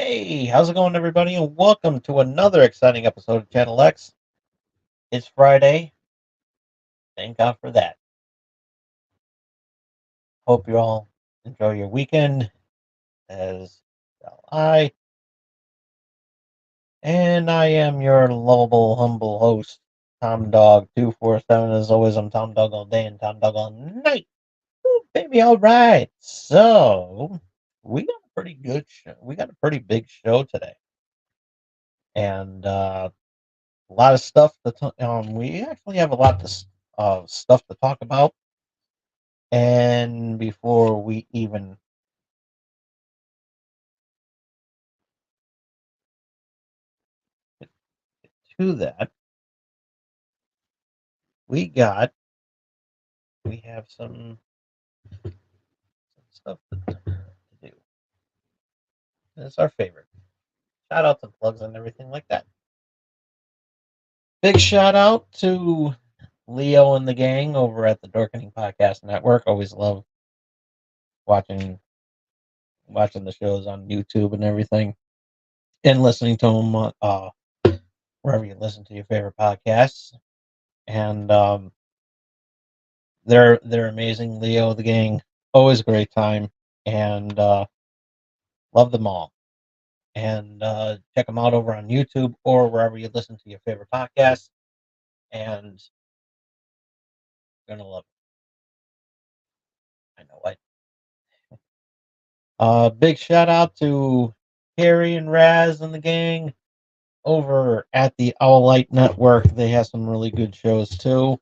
Hey, how's it going, everybody? And welcome to another exciting episode of Channel X. It's Friday. Thank God for that. Hope you all enjoy your weekend, as shall I. And I am your lovable, humble host, Tom Dog 247. As always, I'm Tom Dog all day and Tom Dog all night. Ooh, baby, all right. So we got a pretty good show. We got a pretty big show today, and a lot of stuff to we actually have a lot of stuff to talk about. And before we even get to that, we got we have some stuff to do. And it's our favorite. Shout out to plugs and everything like that. Big shout out to Leo and the gang over at the Dorkening Podcast Network. Always love watching the shows on YouTube and everything, and listening to them wherever you listen to your favorite podcasts. And they're amazing. Leo, the gang, always a great time, and love them all. And check them out over on YouTube or wherever you listen to your favorite podcasts, and you're gonna love it. I know it. Big shout out to Harry and Raz and the gang over at the Owl Light Network. They have some really good shows too,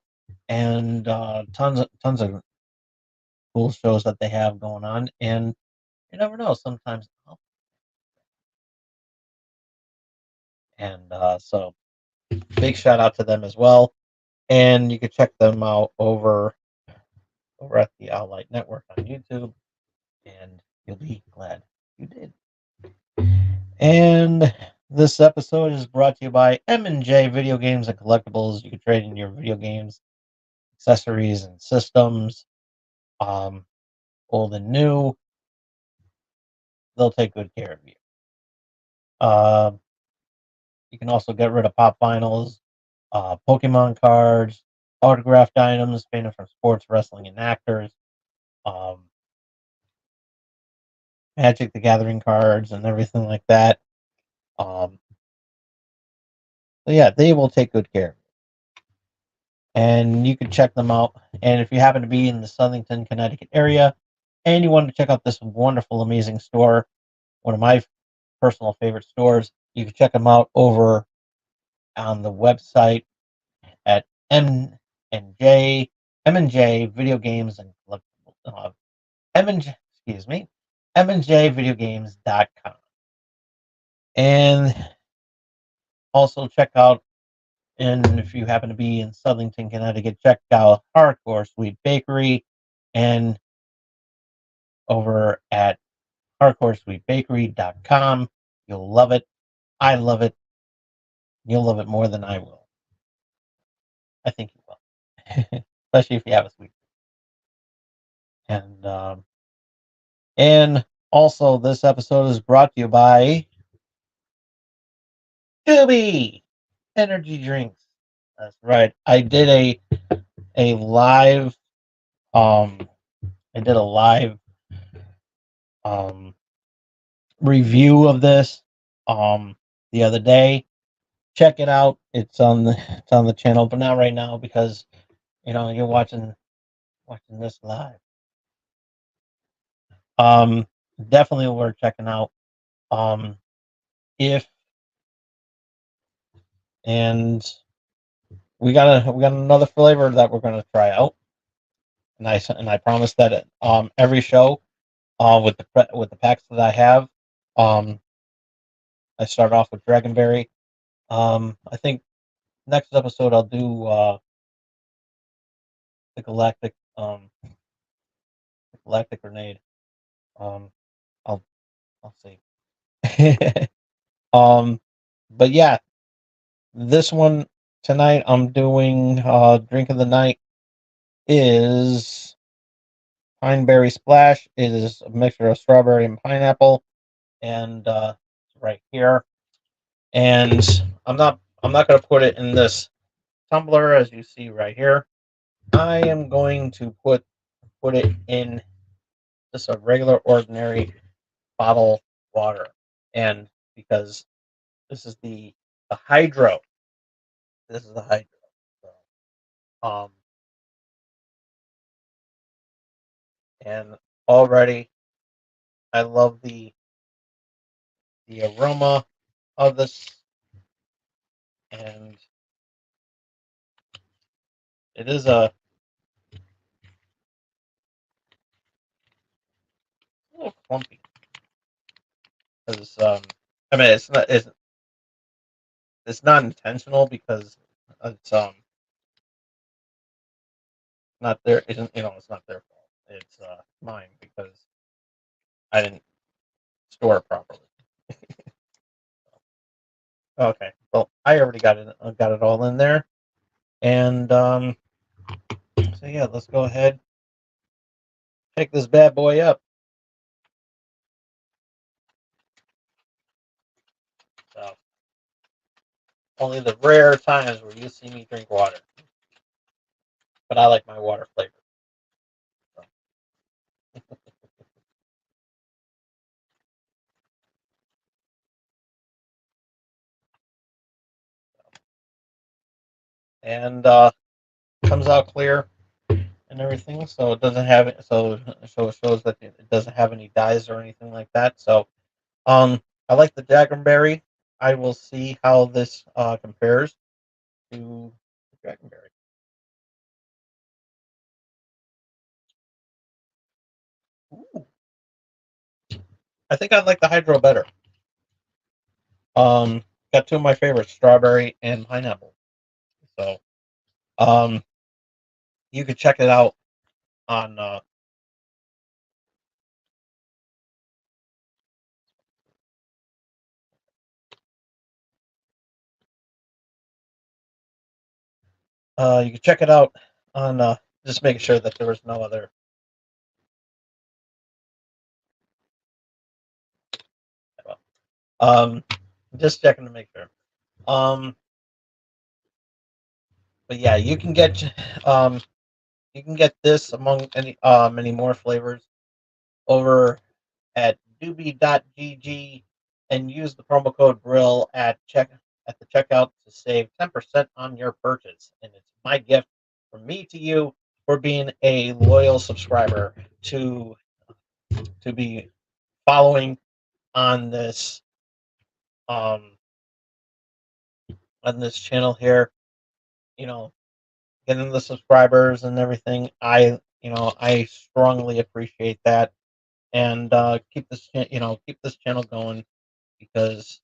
and tons of cool shows that they have going on. And you never know, sometimes. And so big shout out to them as well. And you can check them out over at the Owl Light Network on YouTube, and you'll be glad you did. And this episode is brought to you by M&J Video Games and Collectibles. You can trade in your video games, accessories, and systems, um, old and new. They'll take good care of you. Uh, you can also get rid of pop vinyls, Pokemon cards, autographed items painted from sports, wrestling, and actors, um, Magic the Gathering cards, and everything like that. So yeah, they will take good care of you. And you can check them out. And if you happen to be in the Southington, Connecticut area, and you want to check out this wonderful, amazing store, one of my personal favorite stores, you can check them out over on the website at M and J Video Games and Collectibles. M and J, excuse me, mnjvideogames.com. And also check out, and if you happen to be in Southington, Connecticut, check out Hardcore Sweet Bakery, and over at hardcoresweetbakery.com. You'll love it. I love it. You'll love it more than I will. I think you will, especially if you have a sweet. And also, this episode is brought to you by Scooby Energy Drinks. That's right. A live um I did a live um review of this the other day. Check it out. It's on the channel, but not right now because you're watching this live. Um Definitely worth checking out. Um if and we got another flavor that we're gonna try out. And I promise that every show with the packs that I have, um I start off with Dragonberry. I think next episode I'll do the Galactic Grenade. Um I'll see. um but yeah, this one tonight I'm doing drink of the night is Pineberry Splash. It is a mixture of strawberry and pineapple, and right here, and I'm not going to put it in this tumbler as you see right here. I am going to put it in just a regular ordinary bottle water, and because this is the hydro, this is the hydro. So, and already I love the aroma of this, and it is a little clumpy because I mean it's not intentional because it's not their isn't it's not their fault. It's mine because I didn't store it properly. Okay, well I already got it all in there, and so yeah, let's go ahead pick this bad boy up. So only the rare times where you see me drink water, but I like my water flavor. So. And comes out clear and everything, so it doesn't have it. So it shows that it doesn't have any dyes or anything like that. So I like the Dragonberry. I will see how this compares to the Dragonberry. Ooh, I think I like the Hydro better. Um, got two of my favorites, strawberry and pineapple. So um, you could check it out on. You could check it out on. Just making sure that there was no other. Um, just checking to make sure. Um, but yeah, you can get this among many more flavors over at doobie.gg and use the promo code Brill at the checkout to save 10% on your purchase. And it's my gift from me to you for being a loyal subscriber to be following on um this channel here. You know, getting the subscribers and everything. I strongly appreciate that, and keep this channel going because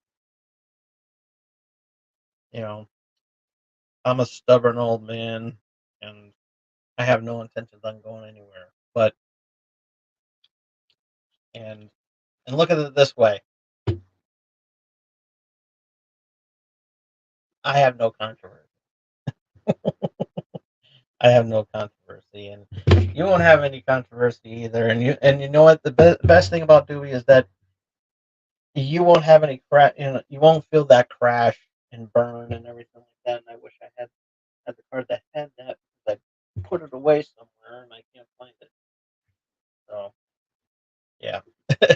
you know I'm a stubborn old man, and I have no intentions on going anywhere. But and and look at it this way, I have no controversy. I have no controversy, and you won't have any controversy either. And you know what? The best thing about Dewey is that you won't have any crash. You won't feel that crash and burn and everything like that. And I wish I had the card that had that. I put it away somewhere and I can't find it. So yeah,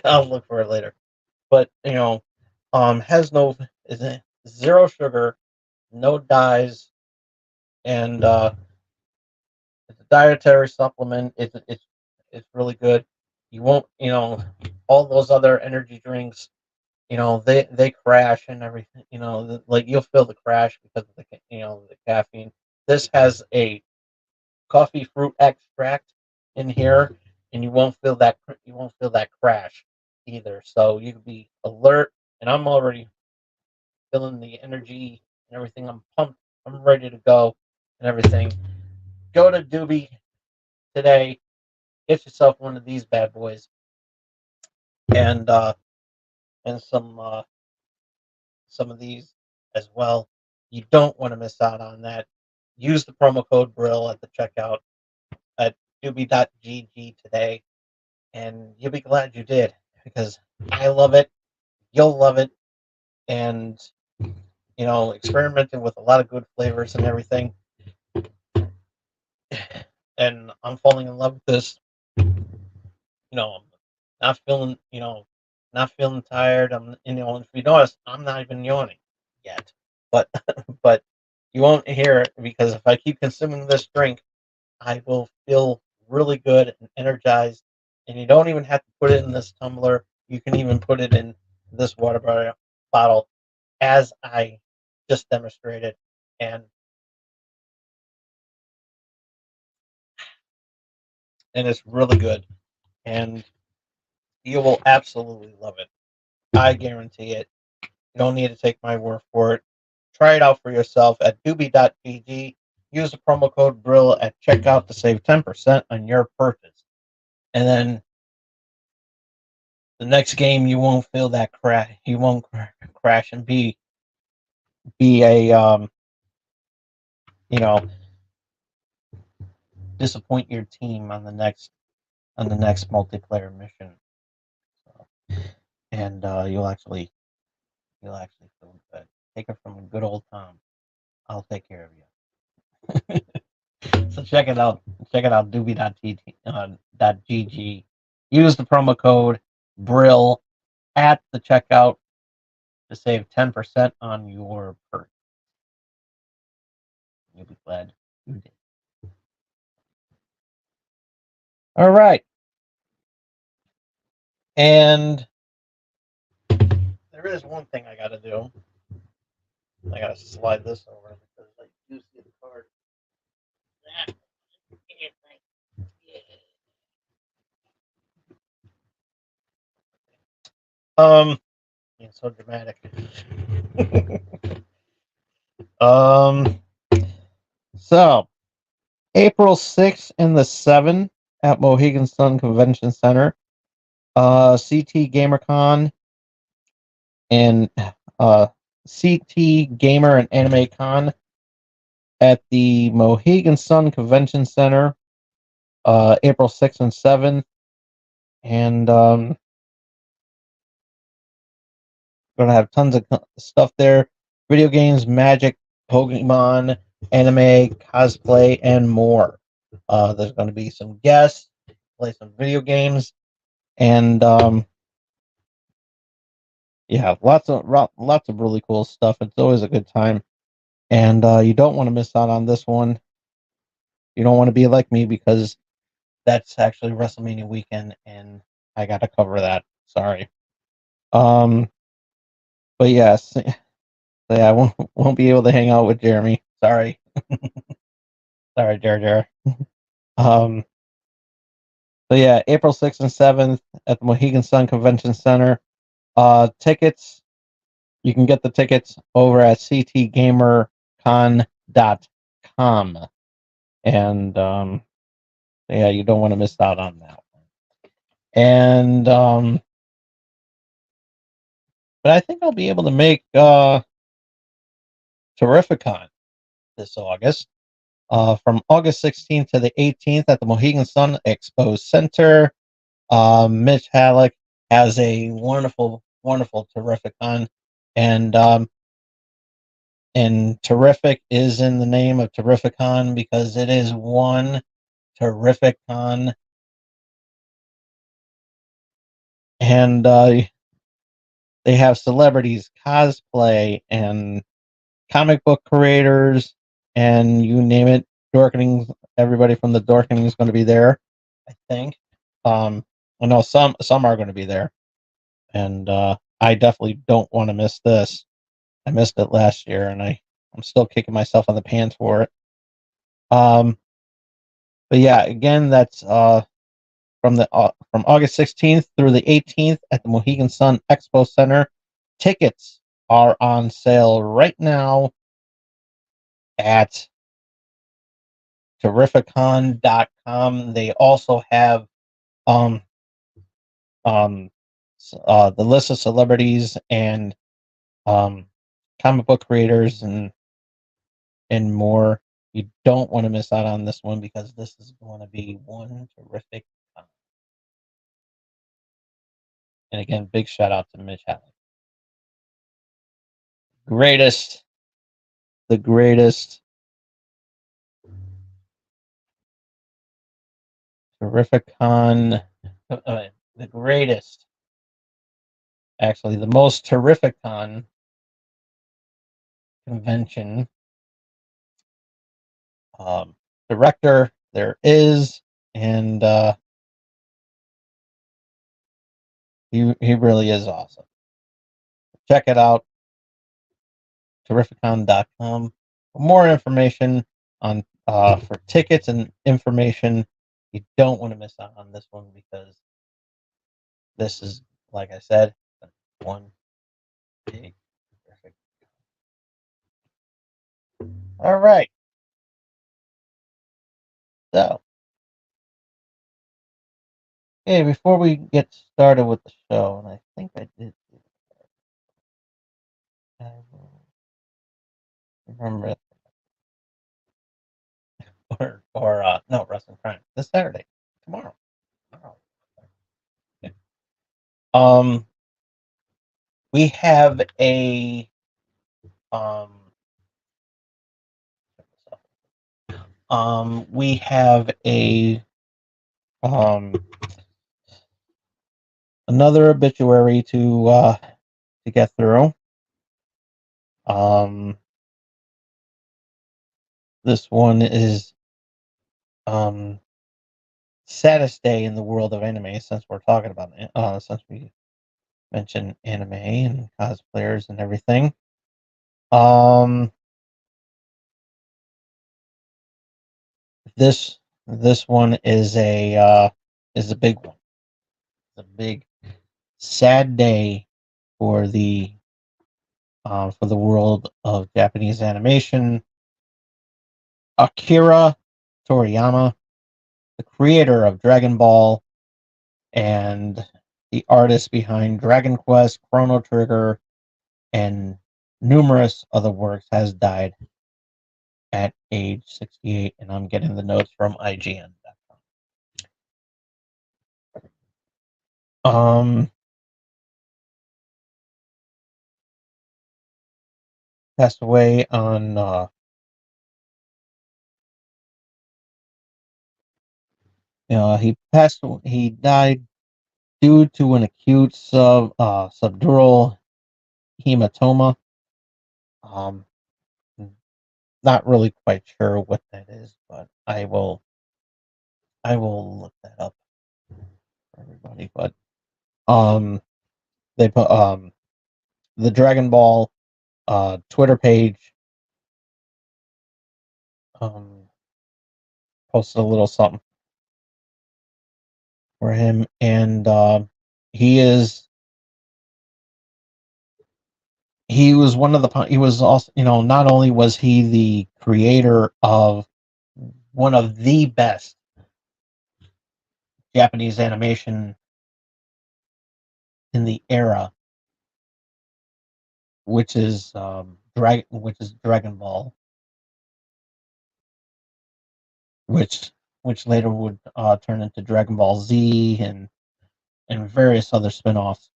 I'll look for it later. But has no is it zero sugar, no dyes, and it's a dietary supplement. It's really good. You won't all those other energy drinks. They crash and everything. Like you'll feel the crash because of the caffeine. This has a coffee fruit extract in here, and you won't feel that crash either. So you can be alert, and I'm already feeling the energy and everything. I'm pumped. I'm ready to go and everything. Go to Doobie today. Get yourself one of these bad boys, and some of these as well. You don't want to miss out on that. Use the promo code Brill at the checkout at doobie.gg today, and you'll be glad you did because I love it. You'll love it. and experimenting with a lot of good flavors and everything. And I'm falling in love with this. I'm not feeling, not feeling tired. If you notice, I'm not even yawning yet. But but you won't hear it because if I keep consuming this drink, I will feel really good and energized. And you don't even have to put it in this tumbler. You can even put it in this water bottle, as I just demonstrated, and it's really good. And you will absolutely love it. I guarantee it. You don't need to take my word for it. Try it out for yourself at doobie.gg. Use the promo code BRILL at checkout to save 10% on your purchase. And then the next game, you won't feel that crash. You won't crash and be a you know disappoint your team on the next multiplayer mission. So, and you'll actually feel good. Take it from a good old Tom. I'll take care of you. So check it out. Check it out. Doobie.gg. Use the promo code BRILL at the checkout to save 10% on your purchase. You'll be glad you did. All right. And there is one thing I got to do. I got to slide this over because I do see the card. It's so dramatic. um, so April 6th and the 7th at Mohegan Sun Convention Center, CT GamerCon and CT Gamer and Anime Con at the Mohegan Sun Convention Center, April 6th and 7th. And going to have tons of stuff there: video games, magic, Pokemon, anime, cosplay, and more. There's going to be some guests, play some video games, and yeah, lots of really cool stuff. It's always a good time, and you don't want to miss out on this one. You don't want to be like me because that's actually WrestleMania weekend, and I got to cover that. Sorry. Um, but yes, yeah, I won't be able to hang out with Jeremy. Sorry, sorry, Jar. Um, so yeah, April 6th and 7th at the Mohegan Sun Convention Center. Tickets, you can get the tickets over at ctgamercon.com. And yeah, you don't want to miss out on that one. And but I think I'll be able to make Terrificon this August. From August 16th to the 18th at the Mohegan Sun Expo Center. Mitch Halleck has a wonderful, wonderful Terrificon, and terrific is in the name of Terrificon because it is one terrific con, and they have celebrities, cosplay, and comic book creators, and you name it. Dorkening, everybody from the Dorkening is going to be there, I think. I know some are going to be there, and I definitely don't want to miss this. I missed it last year, and I'm still kicking myself on the pants for it. Um, but yeah, again, that's from August 16th through the 18th at the Mohegan Sun Expo Center. Tickets are on sale right now at terrificon.com. They also have um um the list of celebrities and um comic book creators and more. You don't want to miss out on this one because this is going to be one terrific time. And again, big shout out to Mitch Halley. greatest, the greatest, Terrificon, the greatest, actually, the most Terrificon convention director there is, and he really is awesome. Check it out, terrificon.com. For more information on for tickets and information, you don't want to miss out on this one because this is, like I said, one big terrific. All right, so hey, before we get started with the show, and I think I did. I will remember it. Or no, Wrestling Crime this Saturday, tomorrow. Yeah. We have a um we have a um another obituary to get through. Um, this one is um saddest day in the world of anime, since we're talking about since we mentioned anime and cosplayers and everything. Um, this one is a big one. It's a big sad day for the world of Japanese animation. Akira Toriyama, the creator of Dragon Ball and the artist behind Dragon Quest, Chrono Trigger, and numerous other works, has died at age 68, and I'm getting the notes from IGN. Passed away on he died due to an acute subdural hematoma. Um, not really quite sure what that is, but I will look that up for everybody. But um, they put the Dragon Ball Twitter page um posted a little something for him, and he is he was one of the he was also, not only was he the creator of one of the best Japanese animation in the era, which is Dragon Ball, which later would turn into Dragon Ball Z and various other spin-offs.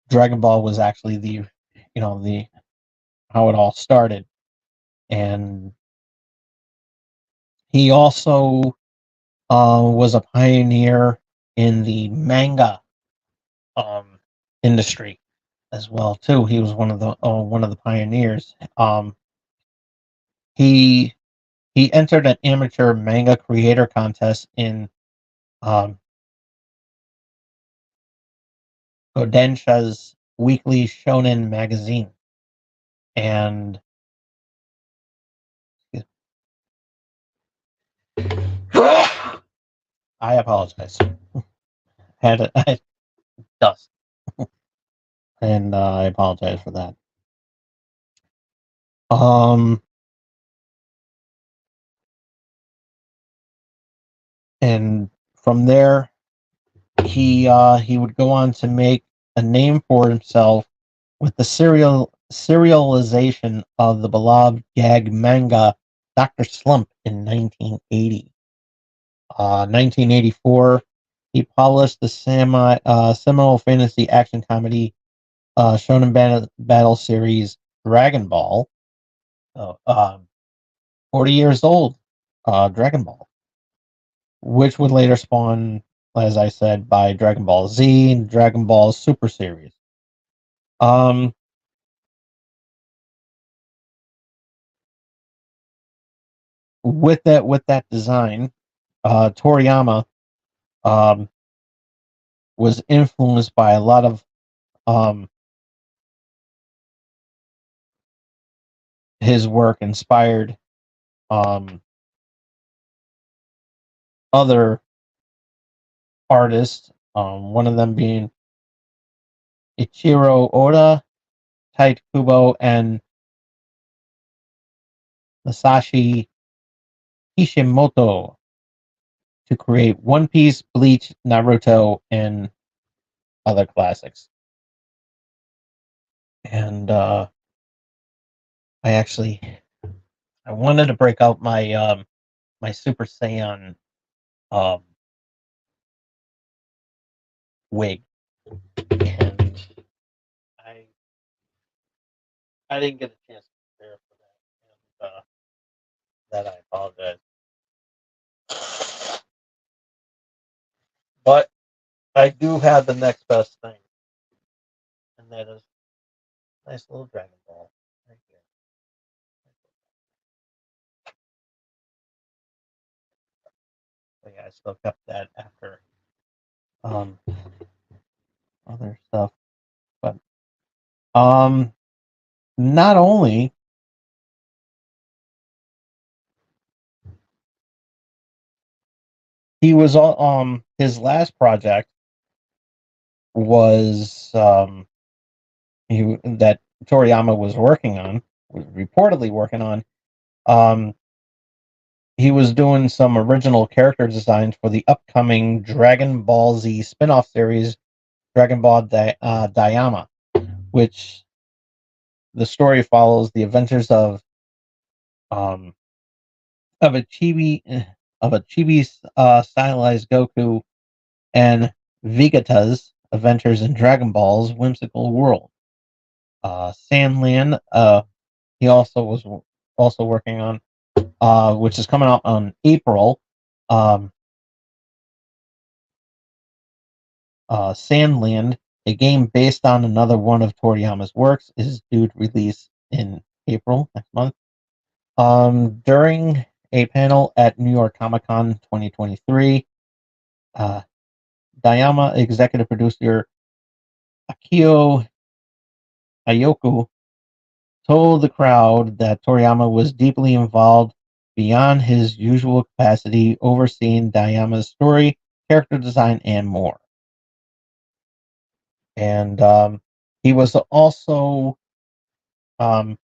Dragon Ball was actually the how it all started, and he also was a pioneer in the manga um, industry as well too. He was one of the pioneers. He he entered an amateur manga creator contest in um, Godensha's weekly shonen magazine, and I apologize. Had a dust, and I apologize for that. Um, and from there, he would go on to make a name for himself with the serialization of the beloved gag manga Dr. Slump in 1980. 1984, he published the seminal fantasy action comedy Shonen Battle series Dragon Ball. Uh, um, 40 years old, Dragon Ball, which would later spawn, as I said, by Dragon Ball Z and Dragon Ball Super Series. Um, with that design, Toriyama um, was influenced by a lot of um, his work, inspired um, other artists. One of them being Ichiro Oda, Tite Kubo, and Masashi Kishimoto to create One Piece, Bleach, Naruto, and other classics. And I actually I wanted to break out my Super Saiyan um, wig, and I I didn't get a chance to prepare for that, and that I apologize. But I do have the next best thing, and that is a nice little Dragon Ball right here. So yeah, I still kept that after um, other stuff, but um, not only he was his last project was that Toriyama was working on, was reportedly working on. Um, he was doing some original character designs for the upcoming Dragon Ball Z spin-off series, Dragon Ball Daima, which the story follows the adventures um, of a chibi stylized Goku and Vegeta's adventures in Dragon Ball's whimsical world. Sandland, he was also working on, which is coming out on April. Um, Sandland, a game based on another one of Toriyama's works, is due to release in April next month. During a panel at New York Comic Con 2023, uh, Dayama executive producer Akio Ayoku told the crowd that Toriyama was deeply involved beyond his usual capacity, overseeing Dayama's story, character design, and more. And he was also um,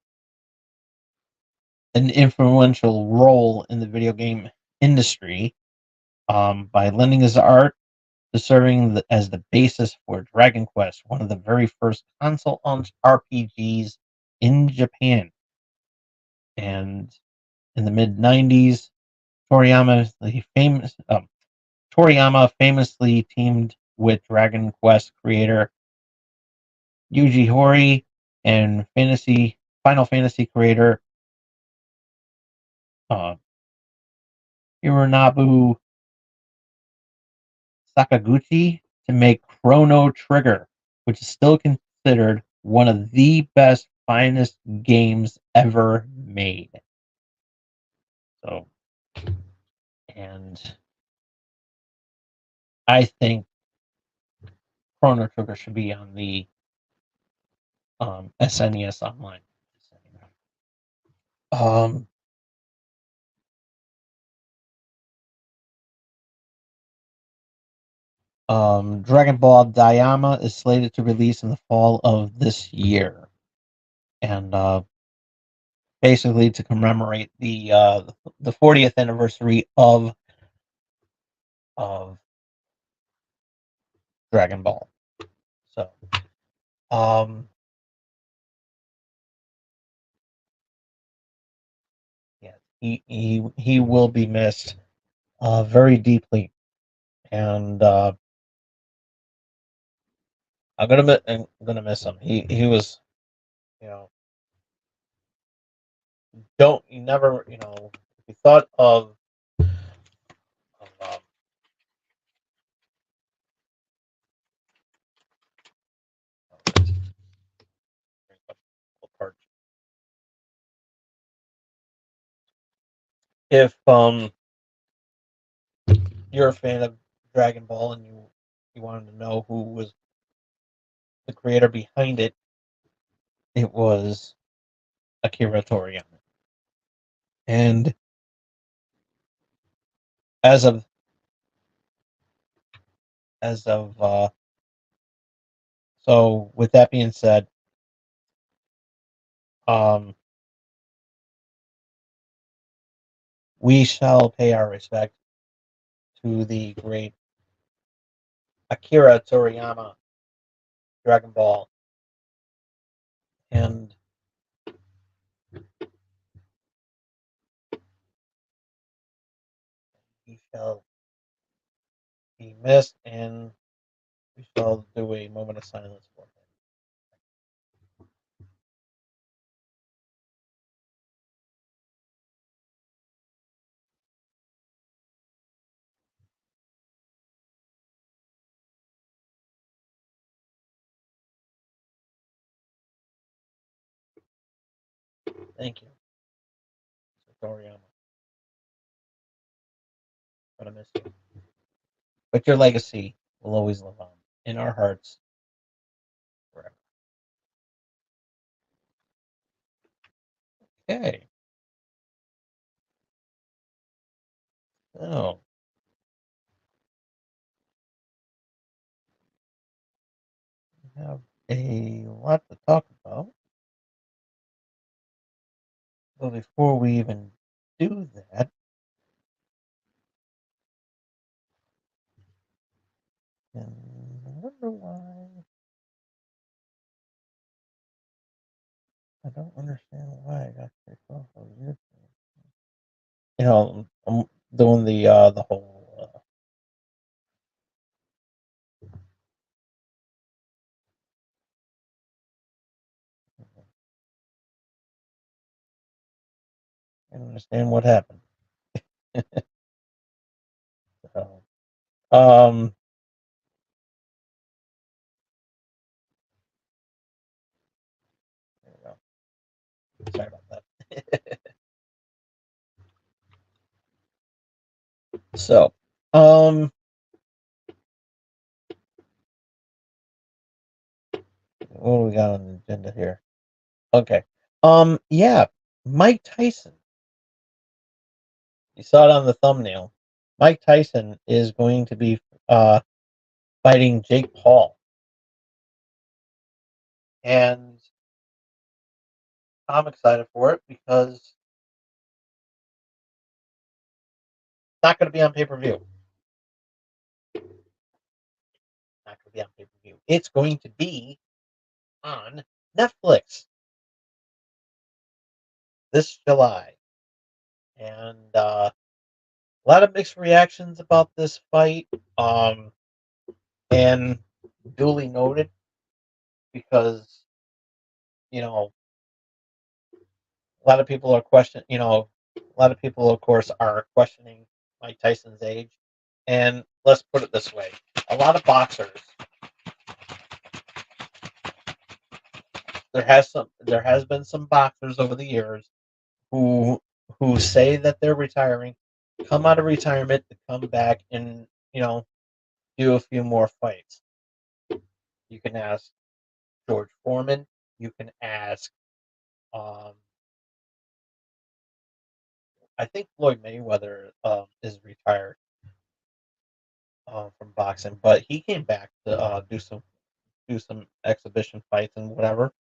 an influential role in the video game industry by lending his art to serving as the basis for Dragon Quest, one of the very first console-owned RPGs in Japan. And in the mid '90s, Toriyama famously teamed with Dragon Quest creator Yuji Horii and Final Fantasy creator uh, Hironobu Sakaguchi to make Chrono Trigger, which is still considered one of the best, finest games ever made. So, and I think Chrono Trigger should be on the SNES Online. Um, Dragon Ball Daima is slated to release in the fall of this year, and basically to commemorate the 40th anniversary of Dragon Ball. So, um, yeah, he will be missed very deeply, and I'm gonna miss him. He was, you know, don't you never, if you thought of if you're a fan of Dragon Ball and you wanted to know who was the creator behind it, it was Akira Toriyama. And as of as of so with that being said, um, we shall pay our respect to the great Akira Toriyama, Dragon Ball, and he shall be missed, and we shall do a moment of silence for him. Thank you, Mr. Toriyama. I'm gonna miss you, but your legacy will always live on in our hearts forever. Okay, so we have a lot to talk about. But before we even do that, and I wonder why. I don't understand why I got kicked off of YouTube. I'm doing the whole. I don't understand what happened. So, um, there we go. Sorry about that. So, um, what do we got on the agenda here? Okay. Yeah, Mike Tyson. You saw it on the thumbnail. Mike Tyson is going to be fighting Jake Paul, and I'm excited for it because it's not going to be on pay per view. Not going to be on pay per view. It's going to be on Netflix this July, and a lot of mixed reactions about this fight. And duly noted because you know a lot of people are questioning. A lot of people, of course, are questioning Mike Tyson's age. And let's put it this way: a lot of boxers, there has been some boxers over the years who say that they're retiring, come out of retirement to come back and do a few more fights. You can ask George Foreman. You can ask, um, I think Floyd Mayweather is retired from boxing, but he came back to do some exhibition fights and whatever.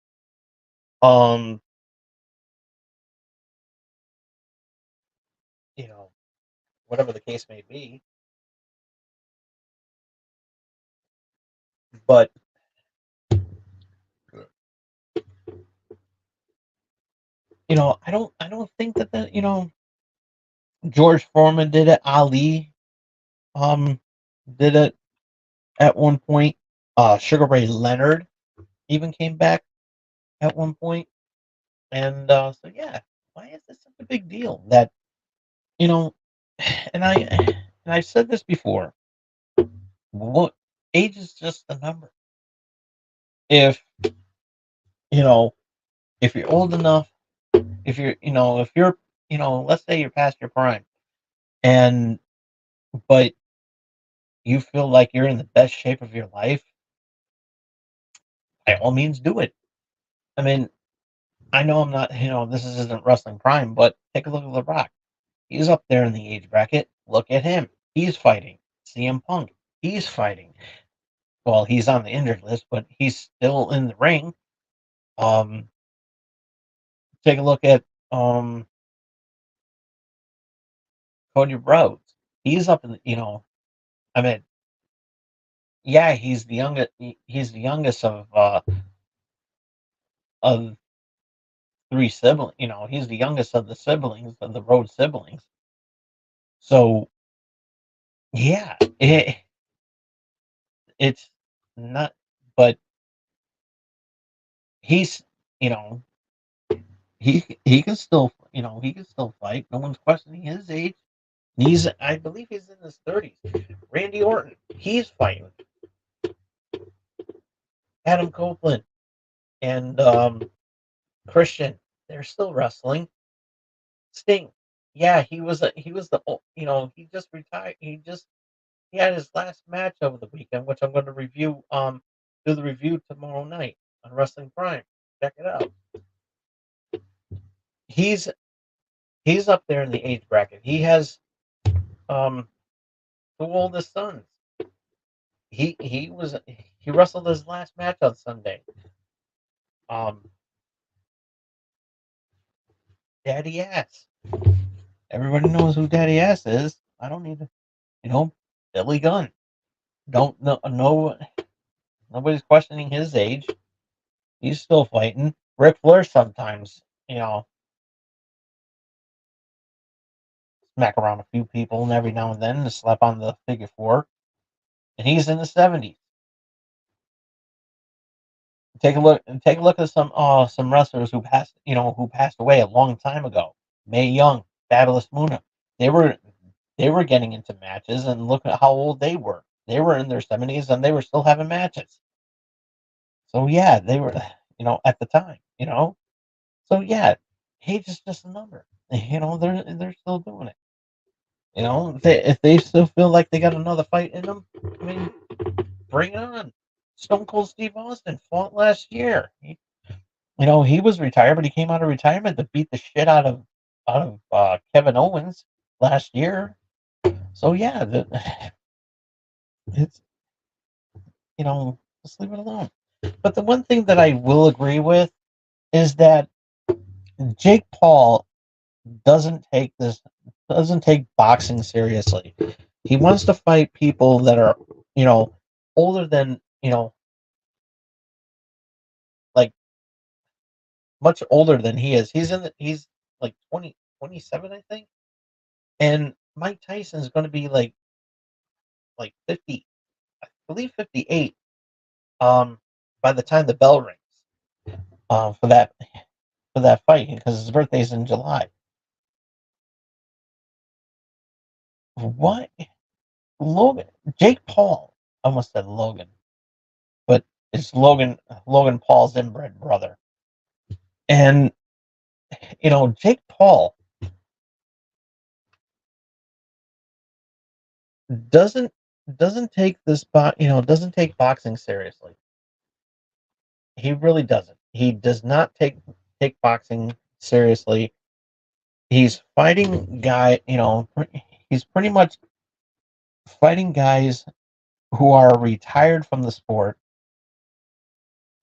Um, you know, whatever the case may be, but I don't think that George Foreman did it. Ali did it at one point. Sugar Ray Leonard even came back at one point, and so yeah, why is this such a big deal? That you know, and I've said this before. What age is just a number. If you know, if you're old enough, if you're, let's say you're past your prime, and but you feel like you're in the best shape of your life, by all means, do it. I mean, I know I'm not, this isn't wrestling prime, but take a look at The Rock. He's up there in the age bracket. Look at him. He's fighting. CM Punk. He's fighting. Well, he's on the injured list, but he's still in the ring. Um, Take a look at Cody Rhodes. He's up in I mean, yeah, he's the youngest. He's the youngest of three siblings. He's the youngest of the siblings of the Rhodes siblings. So yeah, it's not. But he's you know he can still he can still fight. No one's questioning his age. I believe he's in his 30s. Randy Orton, he's fighting. Adam Copeland and Christian, they're still wrestling. Sting, yeah, he was the he just retired. He had his last match over the weekend, which I'm going to do the review tomorrow night on Wrestling Prime. Check it out. He's he's up there in the age bracket. He has um two oldest sons. He wrestled his last match on Sunday. Um, Daddy Ass. Everybody knows who Daddy Ass is. I don't need to, Billy Gunn. Don't know. No, nobody's questioning his age. He's still fighting. Ric Flair sometimes, smack around a few people and every now and then to slap on the figure four. And he's in the 70s. Take a look at some wrestlers who passed away a long time ago. Mae Young, Fabulous Moolah. They were they were getting into matches, and look at how old they were. They were in their 70s and they were still having matches. So yeah, they were at the time, So yeah, age is just a number. They're still doing it. If they still feel like they got another fight in them, I mean, bring it on. Stone Cold Steve Austin fought last year. He was retired, but he came out of retirement to beat the shit out of Kevin Owens last year. So yeah, it's just leave it alone. But the one thing that I will agree with is that Jake Paul doesn't take this doesn't take boxing seriously. He wants to fight people that are older than like much older than he is. He's like 27, I think. And Mike Tyson is going to be like 50, I believe 58 by the time the bell rings for that fight because his birthday's in July. What? Logan Jake Paul. I almost said Logan, but it's Logan Paul's inbred brother. And Jake Paul doesn't doesn't take doesn't take boxing seriously. He really doesn't. He does not take boxing seriously. He's fighting he's pretty much fighting guys who are retired from the sport.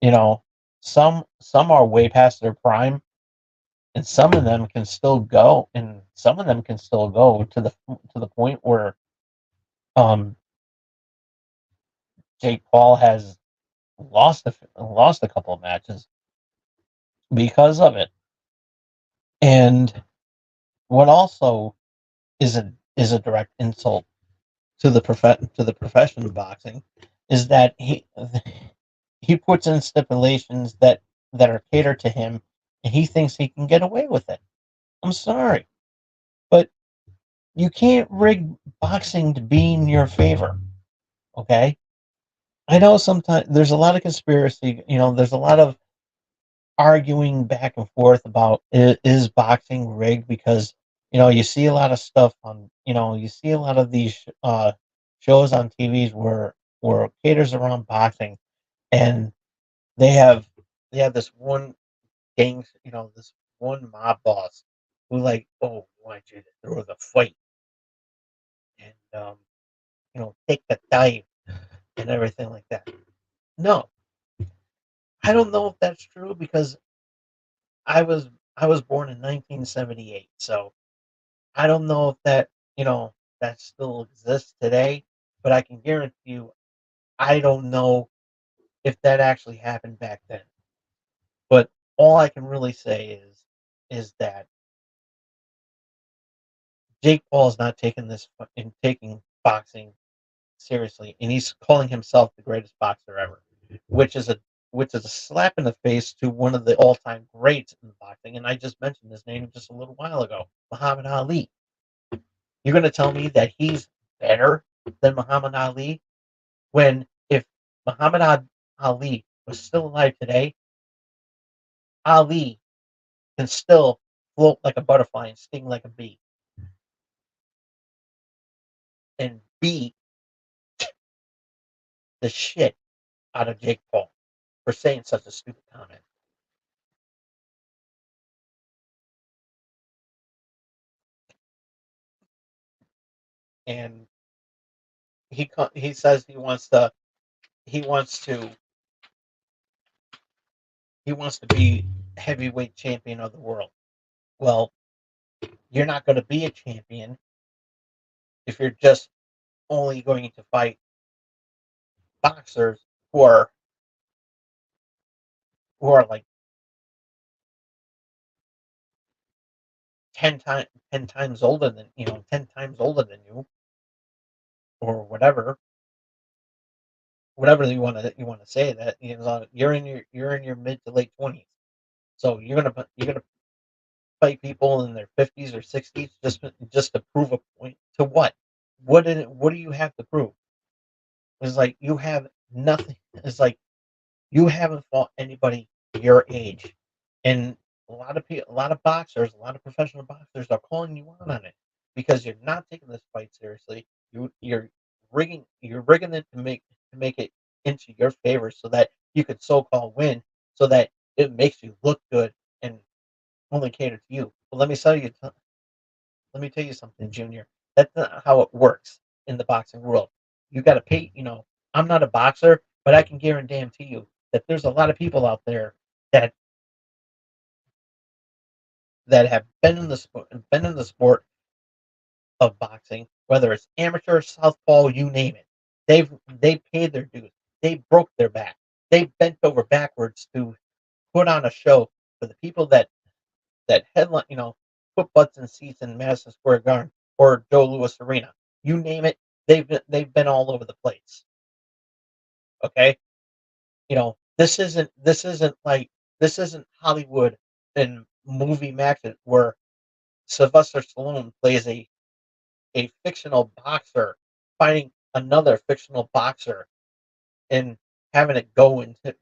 You know, some are way past their prime, and some of them can still go, and some of them can still go to the point where um Jake Paul has lost a couple of matches because of it. And what also is a direct insult to the profession of boxing is that he puts in stipulations that are catered to him, and he thinks he can get away with it. I'm sorry, but you can't rig boxing to be in your favor. Okay, I know sometimes there's a lot of conspiracy. There's a lot of arguing back and forth about is boxing rigged, because you see a lot of stuff on you see a lot of these shows on TVs where it caters around boxing, and they have they have this one this one mob boss who, like, oh, we want you to throw the fight and take the dive and everything like that. No, I don't know if that's true, because I was I was born in 1978, so I don't know if that still exists today, but I can guarantee you I don't know if that actually happened back then. But all I can really say is that Jake Paul is not taking taking boxing seriously, and he's calling himself the greatest boxer ever, which is a which is a slap in the face to one of the all-time greats in boxing. And I just mentioned his name just a little while ago, Muhammad Ali. You're going to tell me that he's better than Muhammad Ali, when if Muhammad Ali was still alive today, Ali can still float like a butterfly and sting like a bee and beat the shit out of Jake Paul for saying such a stupid comment. And he says he wants to he wants to be heavyweight champion of the world. Well, you're not going to be a champion if you're just only going to fight boxers who are like 10 times older than 10 times older than you, or whatever you want to say, that you're in your mid to late 20s. So you're gonna fight people in their 50s or 60s just to prove a point to what? What do you have to prove? It's like you have nothing. It's like you haven't fought anybody your age, and a lot of boxers, a lot of professional boxers are calling you out on it because you're not taking this fight seriously. You're rigging it to make it into your favor so that you could so-called win, so that it makes you look good and only cater to you. But let me tell you something, Junior. That's not how it works in the boxing world. You got to pay. I'm not a boxer, but I can guarantee you that there's a lot of people out there that have been in the sport of boxing, whether it's amateur, southpaw, you name it. They've paid their dues. They broke their back. They bent over backwards to put on a show for the people that headline, put butts in seats in Madison Square Garden or Joe Louis Arena. You name it, they've been all over the place. Okay, this isn't Hollywood and movie magic where Sylvester Stallone plays a fictional boxer fighting another fictional boxer and having it go into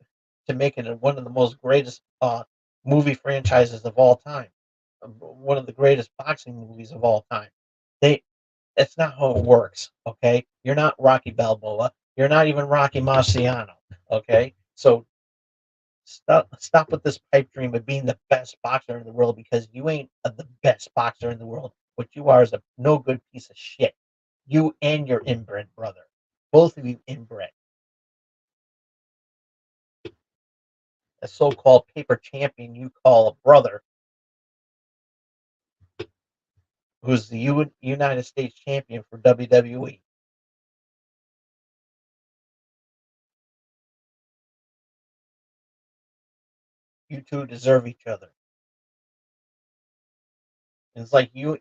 to making it one of the most greatest movie franchises of all time, one of the greatest boxing movies of all time. They That's not how it works. Okay, you're not Rocky Balboa. You're not even Rocky Marciano. Okay, so stop with this pipe dream of being the best boxer in the world, because you ain't the best boxer in the world. What you are is a no good piece of shit. You and your inbred brother, both of you inbred. A so-called paper champion you call a brother, who's the United States champion for WWE. You two deserve each other. It's like you.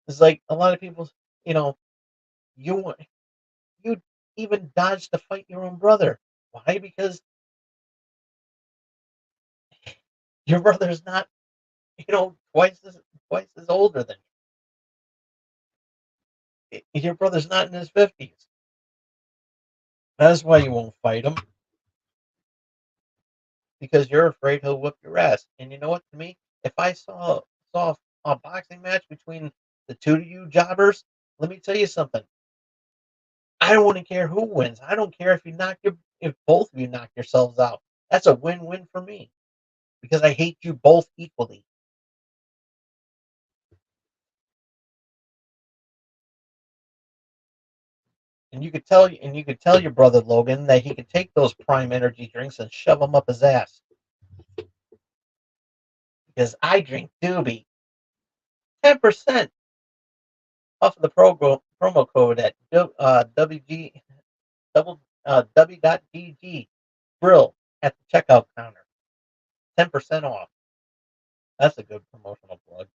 It's like a lot of people. You know, you you even dodge to fight your own brother. Why? Because your brother's not, twice as older than you. Your brother's not in his 50s. That's why you won't fight him, because you're afraid he'll whip your ass. And you know what? To me, if I saw a boxing match between the two of you jobbers, let me tell you something. I don't want to care who wins. I don't care if both of you knock yourselves out. That's a win-win for me because I hate you both equally. And you could tell your brother Logan that he could take those Prime Energy drinks and shove them up his ass because I drink Doobie. 10% off of the promo code at WG W.GG Grill at the checkout counter. 10% off. That's a good promotional plug.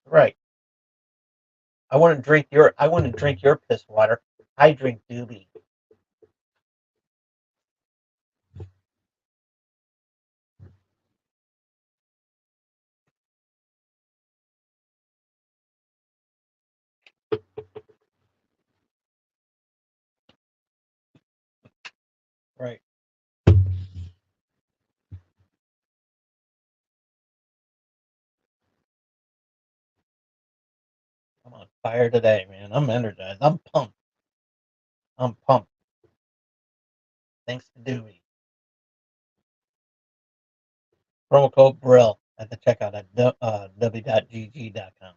Right. I wouldn't drink your piss water. I drink Doobie. Right. I'm on fire today, man. I'm energized. I'm pumped. I'm pumped. Thanks to Doobie. Promo code Brill at the checkout at w.gg.com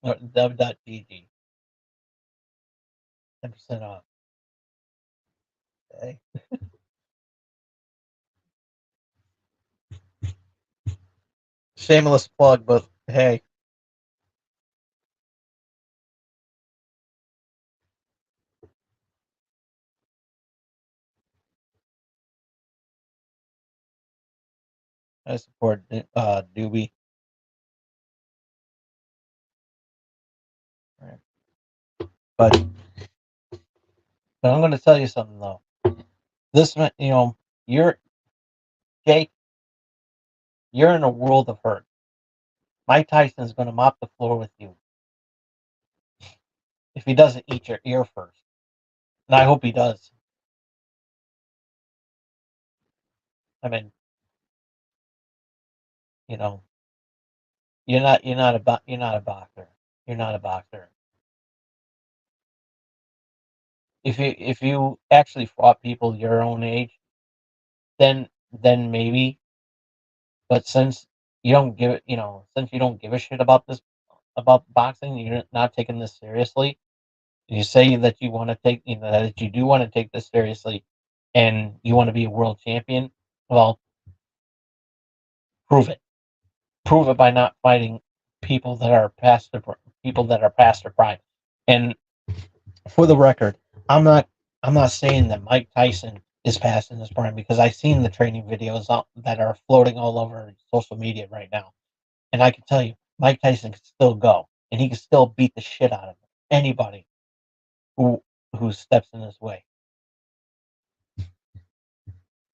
or w.gg. 10% off. Okay. Shameless plug, but hey, I support Doobie. Right. But I'm going to tell you something though. This, you're Jake. You're in a world of hurt. Mike Tyson's going to mop the floor with you if he doesn't eat your ear first, and I hope he does. I mean, you know, you're not a boxer. You're not a boxer. If you actually fought people your own age, then maybe. But since you don't give a shit about boxing, you're not taking this seriously. You say that you want to take, that you do want to take this seriously, and you want to be a world champion. Well, prove it. Prove it by not fighting people that are past their prime. And for the record, I'm not I'm not saying that Mike Tyson is past in his prime because I've seen the training videos that are floating all over social media right now, and I can tell you, Mike Tyson can still go, and he can still beat the shit out of anybody who who steps in his way.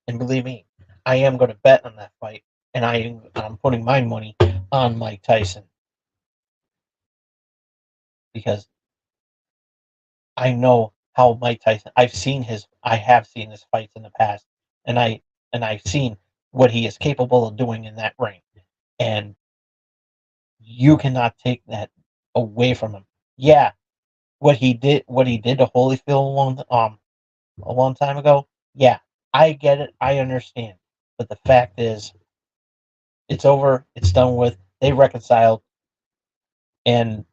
And believe me, I am going to bet on that fight, and I'm putting my money on Mike Tyson because I know how Mike Tyson. I have seen his fights in the past, and I've seen what he is capable of doing in that ring, and you cannot take that away from him. Yeah, what he did to Holyfield a long time ago. Yeah, I get it. I understand, but the fact is, it's over. It's done with. They reconciled, and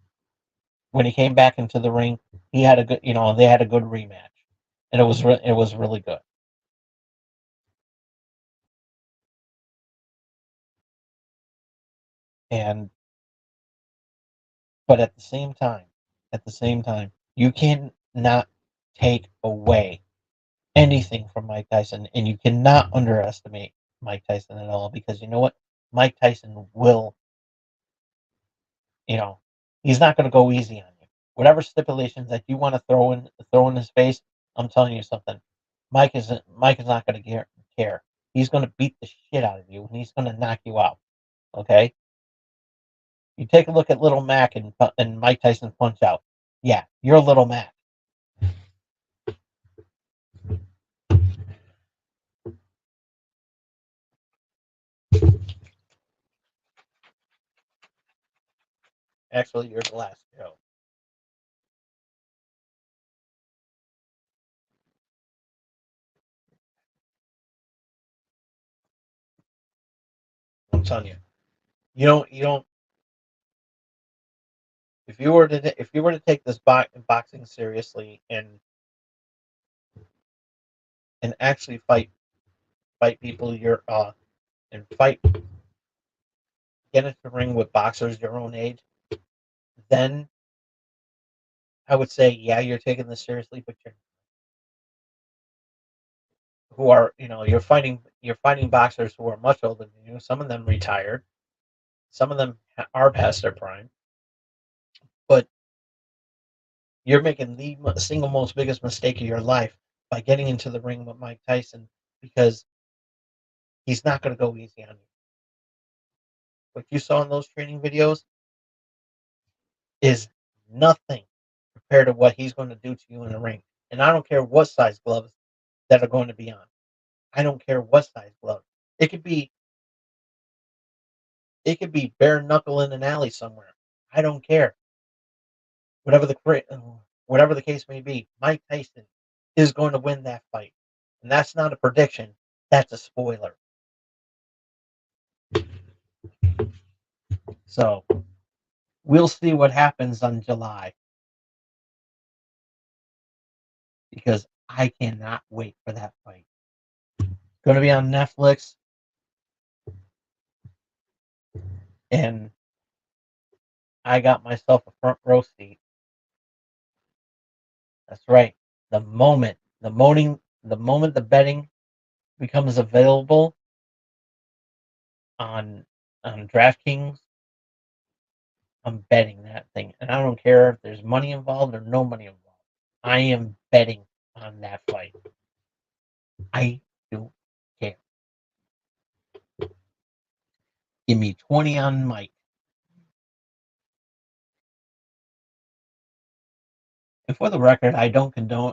when he came back into the ring, he had a good. They had a good rematch, and it was really good. And but at the same time, you can not take away anything from Mike Tyson, and you cannot underestimate Mike Tyson at all because you know what? Mike Tyson will, you know, He's not going to go easy on you. Whatever stipulations that you want to throw in his face, I'm telling you something. Mike is not going to care. He's going to beat the shit out of you, and he's going to knock you out. Okay. You take a look at Little Mac and Mike Tyson Punch Out. Yeah, you're Little Mac. Actually, you're the last Joe. I'm telling you. You don't. If you were to take this boxing seriously and actually fight people and get into the ring with boxers your own age, then I would say, yeah, you're taking this seriously, but you're fighting boxers who are much older than you. Some of them retired, some of them are past their prime, but you're making the single most biggest mistake of your life by getting into the ring with Mike Tyson, because he's not going to go easy on you. What you saw in those training videos is nothing compared to what he's going to do to you in the ring. And I don't care what size gloves that are going to be on. I don't care what size glove. It could be it could be bare knuckle in an alley somewhere. I don't care. Whatever the case may be, Mike Tyson is going to win that fight. And that's not a prediction, that's a spoiler. So, we'll see what happens on July, because I cannot wait for that fight. Going to be on Netflix, and I got myself a front row seat. That's right. The moment the betting becomes available on DraftKings, I'm betting that thing, and I don't care if there's money involved or no money involved. I am betting on that fight. I don't care. Give me 20 on Mike. And for the record, I don't condone.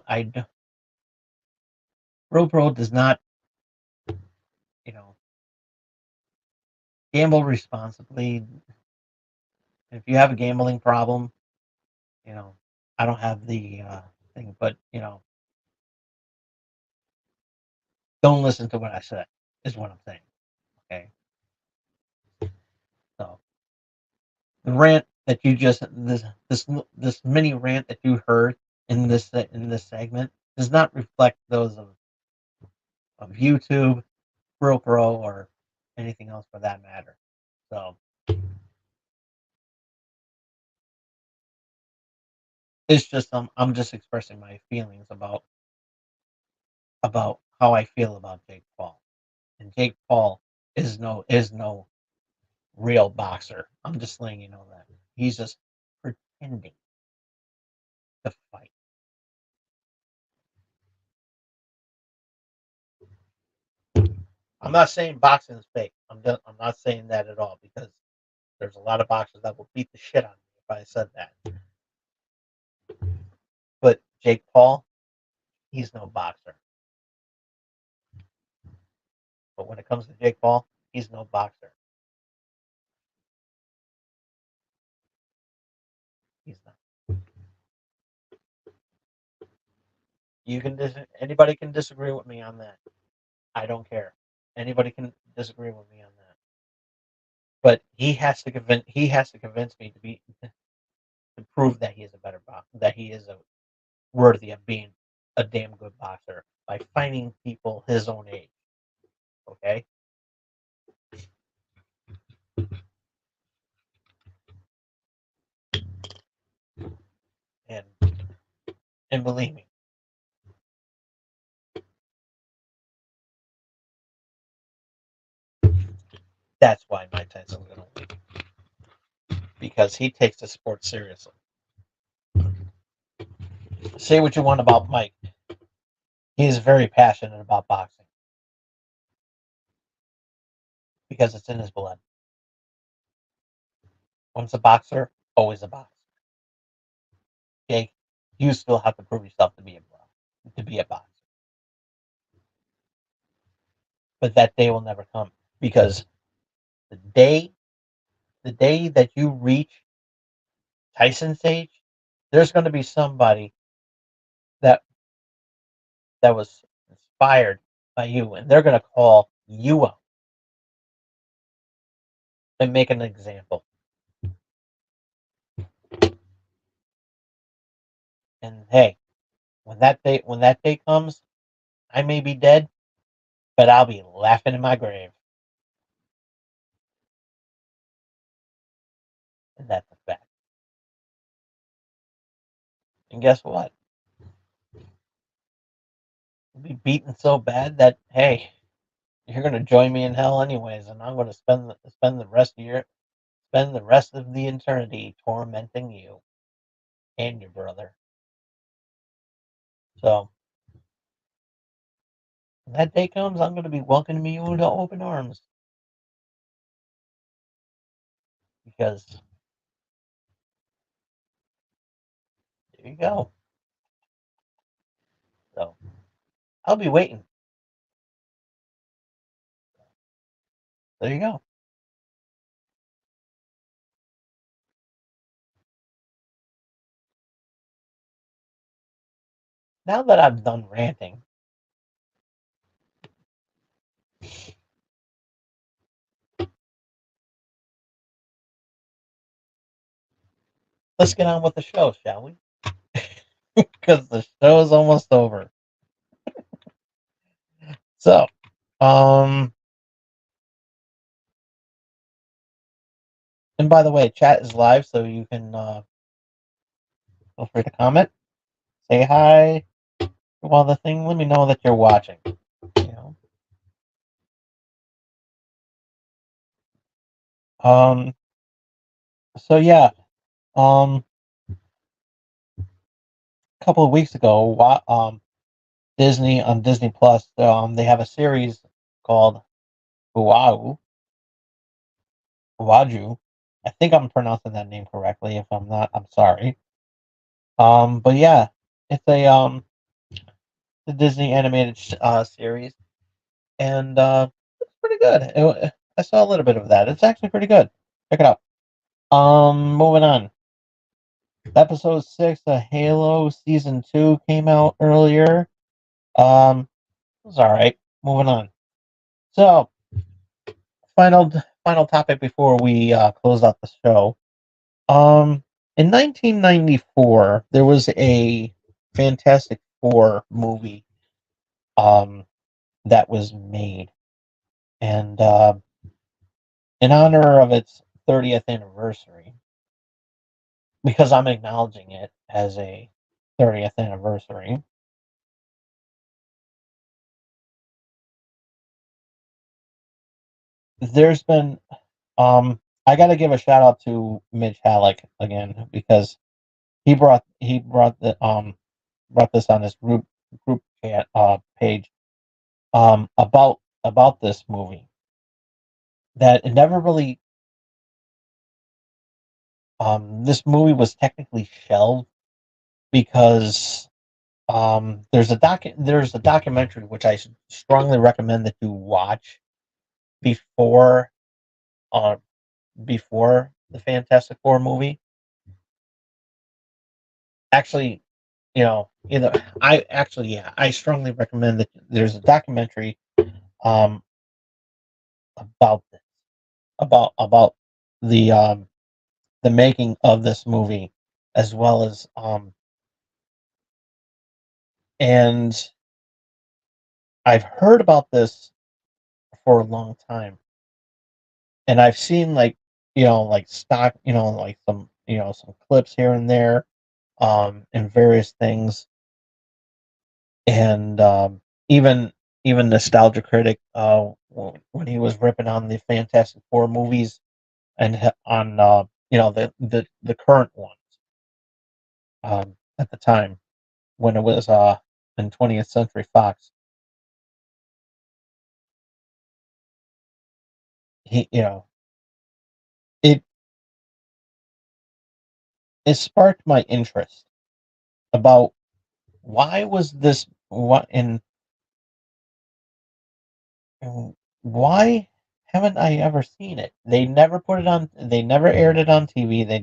Pro does not, you know, gamble responsibly. If you have a gambling problem, you know, I don't have the thing, but don't listen to what I said. Is what I'm saying. Okay, so the rant that you just this mini rant that you heard in this segment does not reflect those of YouTube, Pro, or anything else for that matter. So it's just I'm just expressing my feelings about how I feel about Jake Paul. And Jake Paul is no real boxer. I'm just letting you know that. He's just pretending to fight. I'm not saying boxing is fake. I'm not saying that at all, because there's a lot of boxers that will beat the shit out of me if I said that. But Jake Paul, he's no boxer. But when it comes to Jake Paul, he's no boxer. He's not. Anybody can disagree with me on that. I don't care. Anybody can disagree with me on that. But he has to convince me to prove that he is a better boxer, that he is worthy of being a damn good boxer by fighting people his own age. Okay, and and believe me, that's why Mike Tyson's gonna win. because he takes the sport seriously. Say what you want about Mike. He is very passionate about boxing because it's in his blood. Once a boxer, always a boxer. Okay, you still have to prove yourself to be a boxer, but that day will never come because the day the day that you reach Tyson's age, there's going to be somebody that that was inspired by you, and they're going to call you out and make an example. And hey, when that day comes, I may be dead, but I'll be laughing in my grave. And that's a fact. And guess what? You'll be beaten so bad that hey, you're gonna join me in hell anyways, and I'm gonna spend the rest of the eternity tormenting you and your brother. So when that day comes, I'm gonna be welcoming you into open arms because there you go. So I'll be waiting. There you go. Now that I'm done ranting, let's get on with the show, shall we? Because the show is almost over. So, um, and by the way, chat is live, so you can feel free to comment, say hi. While the thing, let me know that you're watching. You know. Um. So yeah. Um. A couple of weeks ago, Disney on Disney Plus, they have a series called Iwájú. Iwájú. I think I'm pronouncing that name correctly. If I'm not, I'm sorry. But yeah, it's the Disney animated series, and it's pretty good. I saw a little bit of that. It's actually pretty good. Check it out. Moving on. Episode 6 of Halo season 2 came out earlier. Um, it was all right. Moving on. So, final final topic before we close out the show. Um, in 1994, there was a Fantastic Four movie that was made, and in honor of its 30th anniversary, because I'm acknowledging it as a 30th anniversary. There's been I got to give a shout out to Mitch Halleck again because he brought this on his group chat page about this movie that it never really this movie was technically shelved because there's a documentary which I strongly recommend that you watch before uh before the Fantastic Four movie. Actually, either I actually yeah, I strongly recommend that there's a documentary um about this about the um the making of this movie as well as and I've heard about this for a long time and I've seen like like stock like some clips here and there and various things and even even Nostalgia Critic when he was ripping on the Fantastic Four movies and on the current ones at the time when it was in 20th Century Fox. He it it sparked my interest about why was this what and why haven't I ever seen it? They never put it on. They never aired it on TV. They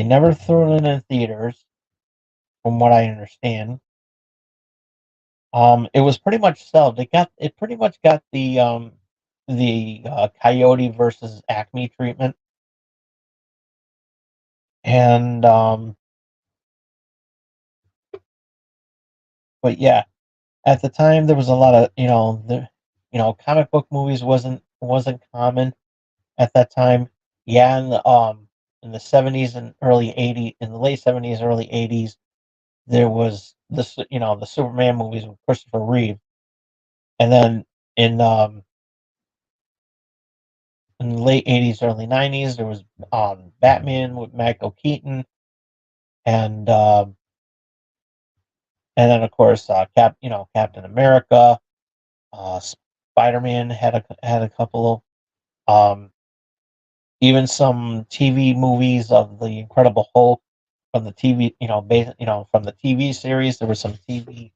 never threw it in theaters, from what I understand. It was pretty much shelved. It pretty much got the Coyote versus Acme treatment, and but yeah, at the time there was a lot of comic book movies wasn't common at that time. Yeah, in the 70s and early 80s, in the late 70s, early 80s, there was the Superman movies with Christopher Reeve, and then in um in the late 80s, early 90s, there was Batman with Michael Keaton, and then of course Captain America, Spider Man had a couple, um, even some TV movies of the Incredible Hulk from the TV, from the TV series. There were some TV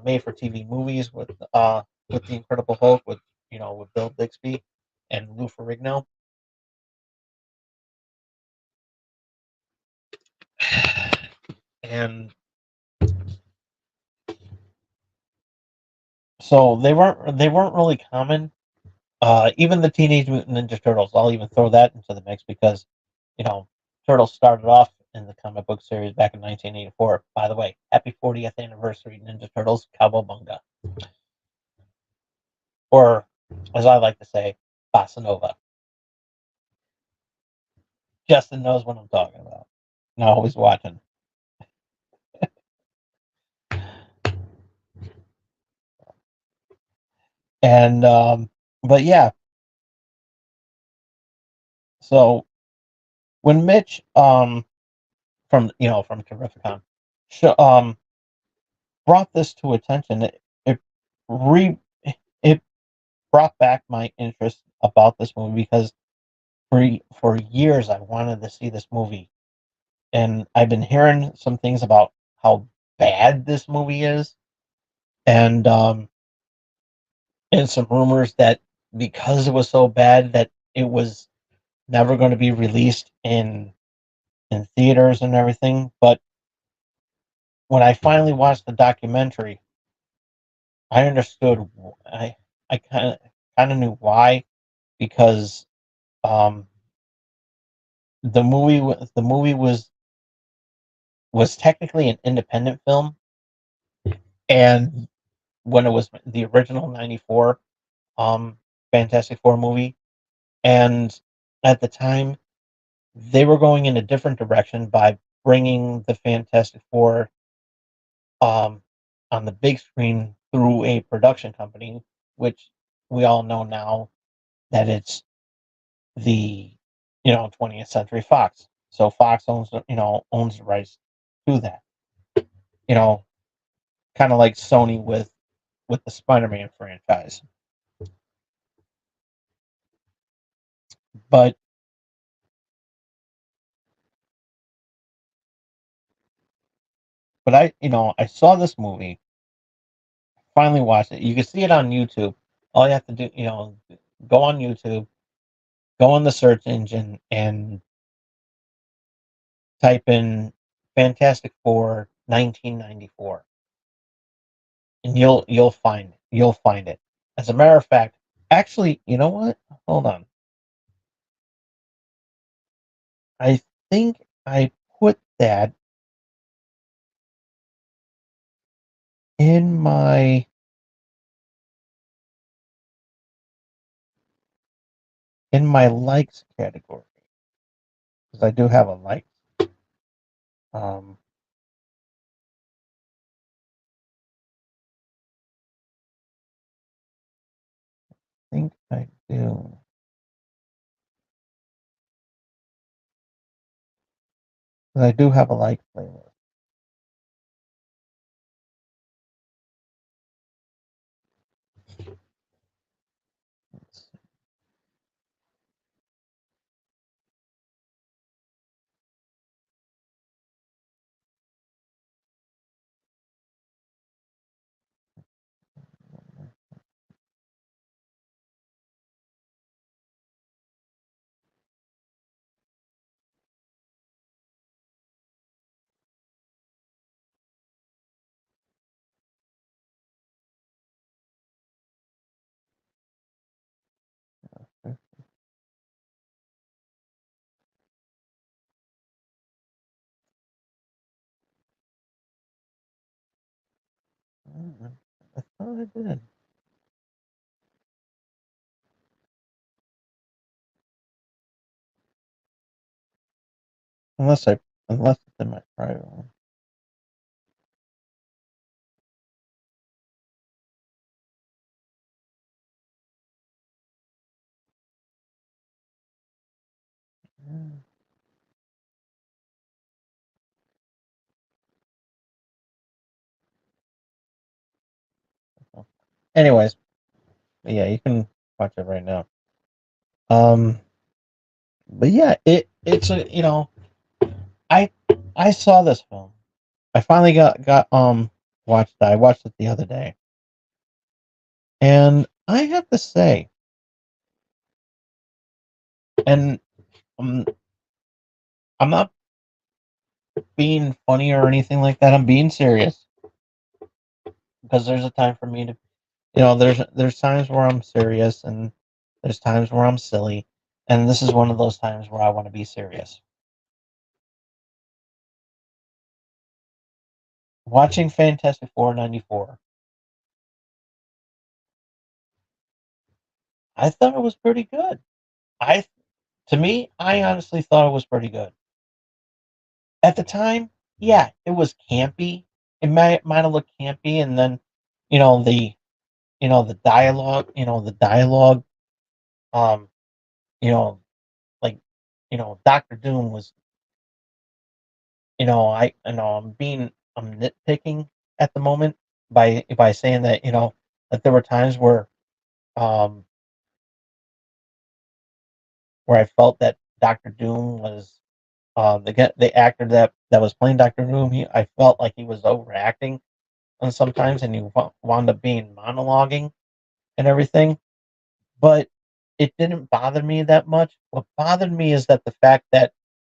made for TV movies with the Incredible Hulk with Bill Bixby and Lou Ferrigno. And so they weren't really common. Even the Teenage Mutant Ninja Turtles, I'll even throw that into the mix because you know Turtles started off in the comic book series back in 1984. By the way, happy 40th anniversary, Ninja Turtles, Cowabunga, or as I like to say, Bossa Nova. Justin knows what I'm talking about. No, he's watching. And but yeah, so when Mitch from Terrificon sh- um brought this to attention, re it brought back my interest about this movie because for years I wanted to see this movie, and I've been hearing some things about how bad this movie is, and some rumors that because it was so bad that it was never going to be released in theaters and everything. But when I finally watched the documentary, I understood. I kind of knew why, because um, the movie was technically an independent film, and when it was the original '94 um, Fantastic Four movie, and at the time they were going in a different direction by bringing the Fantastic Four um, on the big screen through a production company, which we all know now that it's the 20th Century Fox. So Fox owns the rights to that. You know, kind of like Sony with the Spider-Man franchise. But I saw this movie, finally watched it. You can see it on YouTube. All you have to do, go on YouTube, go on the search engine, and type in Fantastic Four 1994, and you'll find it. As a matter of fact, actually, you know what? Hold on. I think I put that in my likes category because I do have a like. Um, I think I do. 'Cause I do have a like playlist. Let's see. I thought I did. Unless I unless it's in my private one. Anyways, yeah, you can watch it right now. Um, but yeah, it's a I I saw this film. I finally got watched it. I watched it the other day, and I have to say, and um, I'm not being funny or anything like that. I'm being serious because there's a time for me to, there's times where I'm serious and there's times where I'm silly, and this is one of those times where I want to be serious. Watching Fantastic Four '94, I thought it was pretty good. I To me, I honestly thought it was pretty good. At the time, yeah, it was campy. It might have looked campy, and then, you know, the the dialogue, um, you know, like, Doctor Doom was, I'm nitpicking at the moment by saying that, that there were times um where I felt that Doctor Doom was, the actor that was playing Doctor Doom, I felt like he was overacting, and sometimes, and he wound up being monologuing and everything. But it didn't bother me that much. What bothered me is that the fact that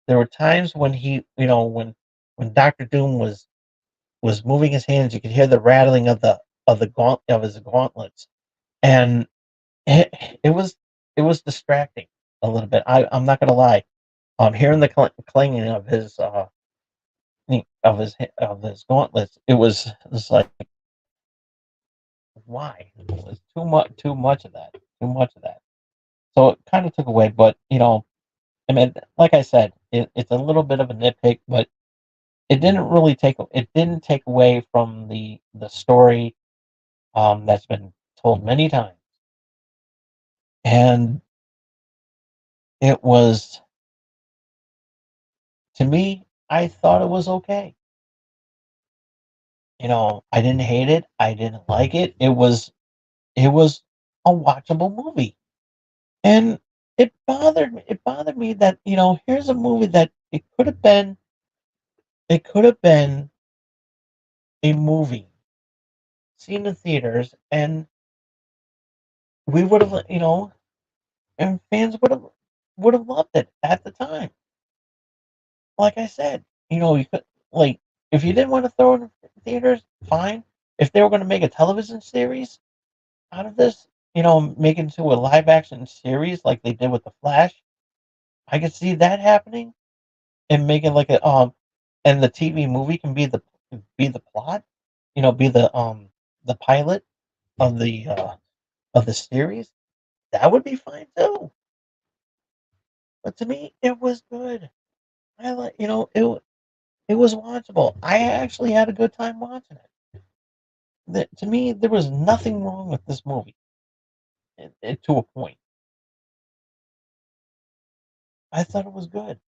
there were times when when Doctor Doom was moving his hands, you could hear the rattling of his gauntlets, and it was distracting a little bit. I'm not gonna lie. Hearing the clanging of his gauntlets, it was like, why? It was too much of that, too much of that. So it kind of took away, but I mean, like I said, it's a little bit of a nitpick, but it didn't take away from the story, that's been told many times, and it was, to me, I thought it was okay. I didn't hate it. I didn't like it. It was a watchable movie. And it bothered me that, here's a movie that it could have been a movie seen in theaters, and we would have, and fans would have loved it at the time. Like I said, you could, like, if you didn't want to throw it in theaters, fine. If they were going to make a television series out of this, make it into a live action series like they did with the Flash, I could see that happening, and make it like and the TV movie can be the plot, be the pilot of the series. That would be fine too. But to me, it was good. I like, it was watchable. I actually had a good time watching it. To me, there was nothing wrong with this movie, to a point. I thought it was good.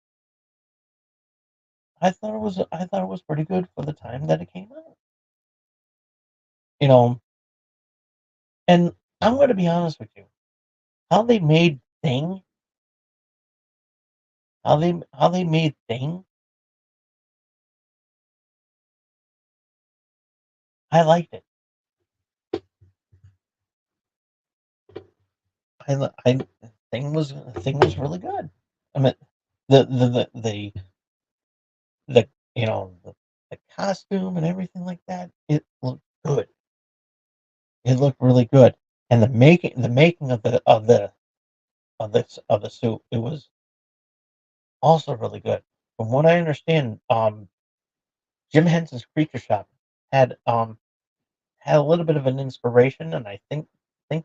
I thought it was pretty good for the time that it came out. You know, and I'm going to be honest with you. How they made Thing, how they made Thing, I liked it. I Thing was really good. I mean, the the the the, the the costume and everything like that. It looked good. It looked really good, and the making of the suit, it was also really good. From what I understand, Jim Henson's Creature Shop had had a little bit of an inspiration, and I think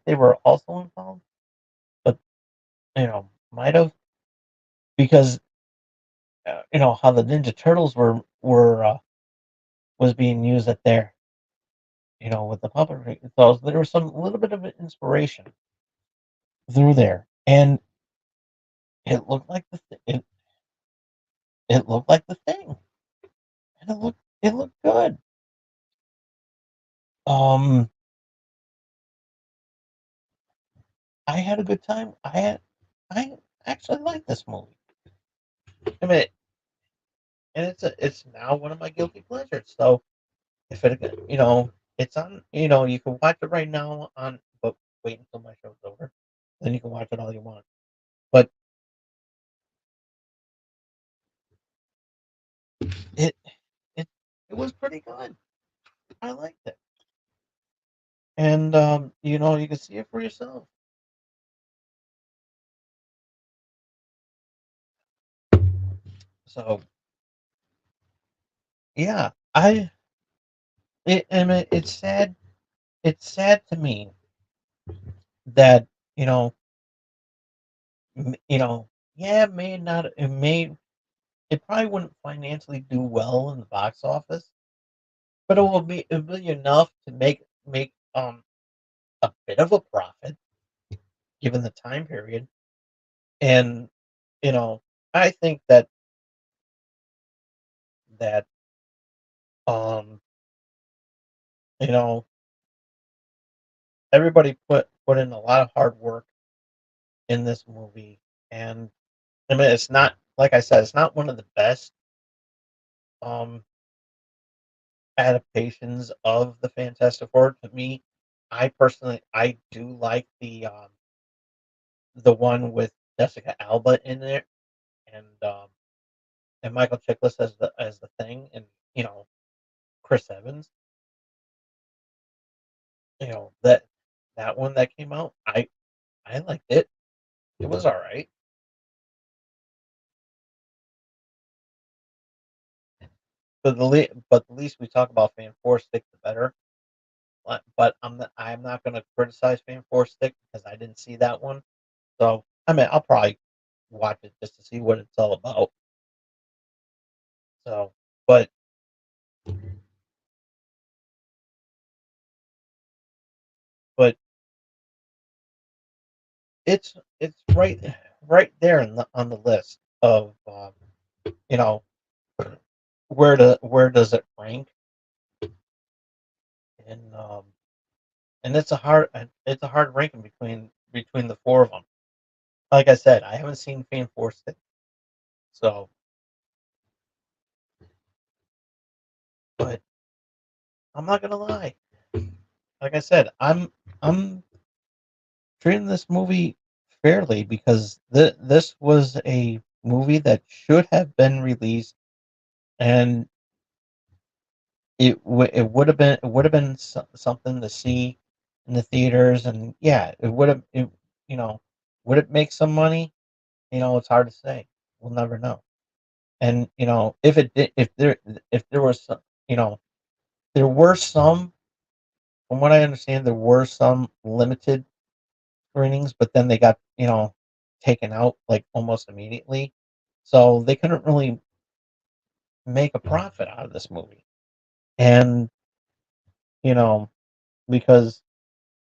they were also involved, but might have, because how the Ninja Turtles was being used at there, with the puppetry. So there was some little bit of an inspiration through there, and it looked like it looked like the Thing, and it looked good. Um, I had a good time. I actually like this movie. I mean, and it's now one of my guilty pleasures. So if it, it's on, you can watch it right now on, but wait until my show's over, then you can watch it all you want. But it it it was pretty good. I liked it, and you can see it for yourself. So yeah, I mean, it's sad. It's sad to me that you know yeah, it may not, it probably wouldn't financially do well in the box office, but it'll be enough to make a bit of a profit given the time period. And you know, I think that um, you know, everybody put in a lot of hard work in this movie, and I mean, it's not, like I said, it's not one of the best um adaptations of the Fantastic Four. To me, I do like the one with Jessica Alba in there, and Michael Chiklis as the Thing, and Chris Evans. That one that came out, I liked it. It was all right. But the least we talk about Fan Four Stick, the better. But I'm not going to criticize Fan Four Stick because I didn't see that one. So I mean, I'll probably watch it just to see what it's all about. So, but but it's right there on the list of you know where does it rank, and it's a hard ranking between the four of them. Like I said, I haven't seen Fan Four Stick, so but I'm not gonna lie. Like I said, I'm treating this movie fairly because this was a movie that should have been released, and it would have been something to see in the theaters, and yeah, you know would it make some money? It's hard to say. We'll never know. And if it did, if there was some, there were some, from what I understand, there were some limited screenings, but then they got taken out like almost immediately, so they couldn't really make a profit out of this movie. And you know because,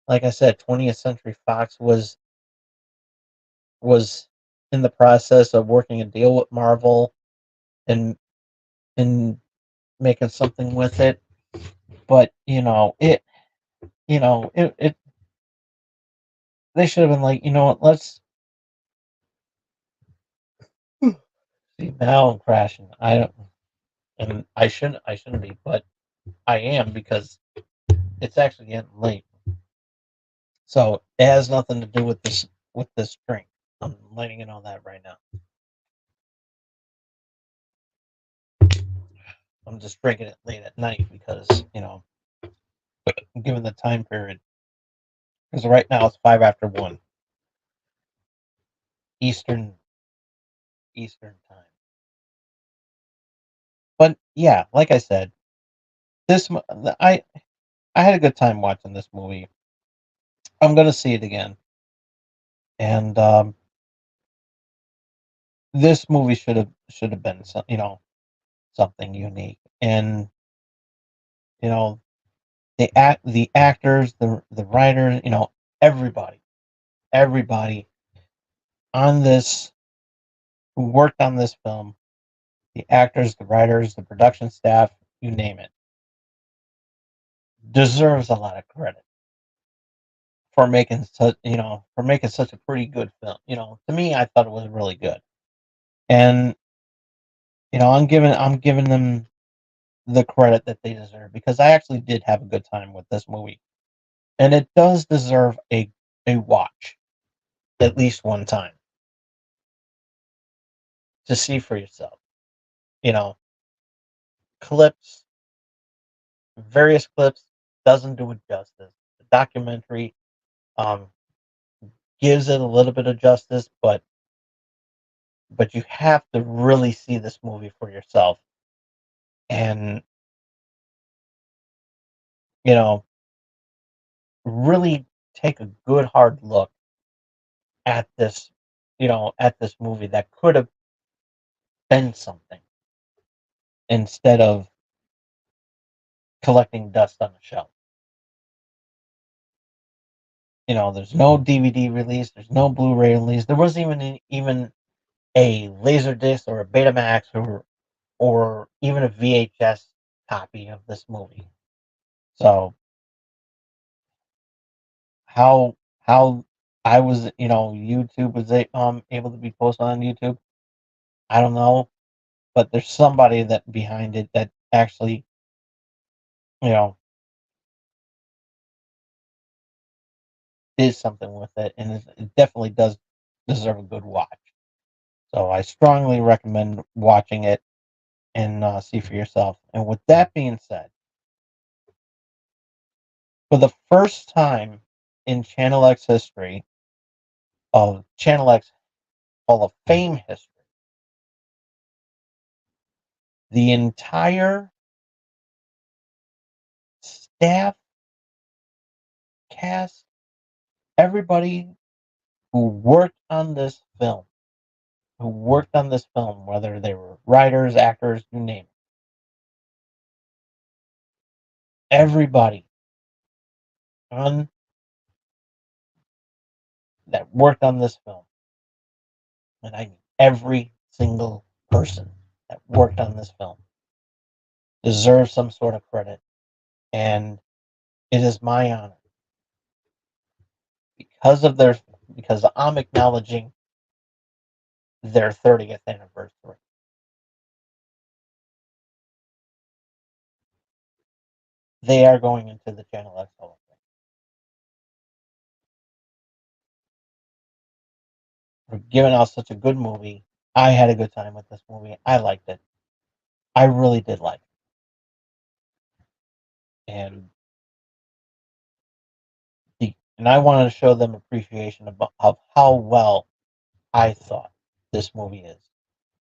like I said, 20th Century Fox was in the process of working a deal with Marvel, and and making something with it. But it they should have been like, you know what, let's see. Now I'm crashing. I don't, and I shouldn't be, but I am because it's actually getting late. So it has nothing to do with this drink. I'm letting you know that right now. I'm just drinking it late at night because given the time period, because right now it's 5 after 1 Eastern Eastern time. But yeah, like I said, this I had a good time watching this movie. I'm gonna see it again, and this movie should have been something unique. And you know the actors, the writers, everybody, everybody on this who worked on this film, the actors, the writers, the production staff, you name it, deserves a lot of credit for making such a pretty good film. To me, I thought it was really good, and I'm giving them the credit that they deserve because I actually did have a good time with this movie, and it does deserve a watch at least one time to see for yourself. You know, clips, various clips, doesn't do it justice. The documentary um, gives it a little bit of justice, but you have to really see this movie for yourself and you know really take a good hard look at this movie that could have been something instead of collecting dust on a shelf. There's no DVD release, there's no Blu-ray release, there wasn't even a Laserdisc or a Betamax or even a VHS copy of this movie. So how I was, YouTube was able to be posted on YouTube. I don't know, but there's somebody that behind it that actually, you know, did something with it, and it definitely does deserve a good watch. So I strongly recommend watching it and see for yourself. And with that being said, for the first time in Channel X history, of Channel X Hall of Fame history, the entire staff, cast, everybody who worked on this film, whether they were writers, actors, you name it, everybody on that worked on this film, and I mean every single person that worked on this film, deserves some sort of credit, and it is my honor because of their because I'm acknowledging their 30th anniversary. They are going into the Channel X Hall of Fame for giving us such a good movie. I had a good time with this movie. I liked it. I really did like it, and I wanted to show them appreciation of how well I thought this movie is.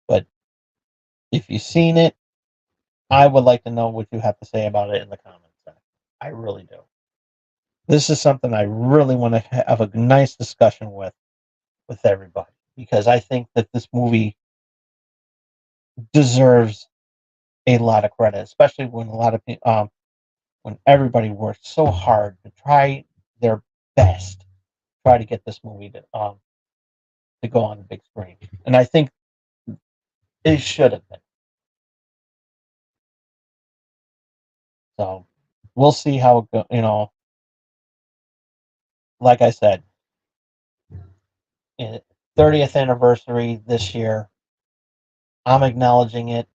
But if you've seen it, I would like to know what you have to say about it in the comments section. I really do. This is something I really want to have a nice discussion with everybody because I think that this movie deserves a lot of credit, especially when a lot of when everybody worked so hard to try their best, try to get this movie to go on the big screen, and I think it should have been. So we'll see how it goes. Like I said, 30th anniversary this year. I'm acknowledging it.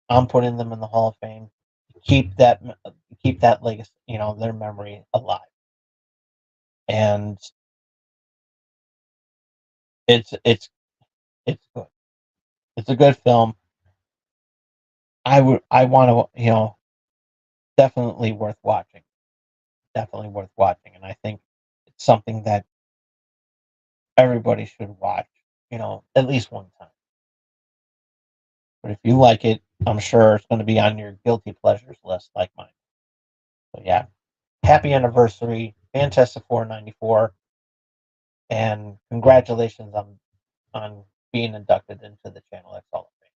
I'm putting them in the Hall of Fame. Keep that keep that legacy, their memory alive. And it's good. It's a good film. I want to, definitely worth watching. Definitely worth watching. And I think it's something that everybody should watch, at least one time. But if you like it, I'm sure it's going to be on your guilty pleasures list like mine. So yeah, happy anniversary, Fantastic Four '94, and congratulations on being inducted into the Channel X Hall of Fame.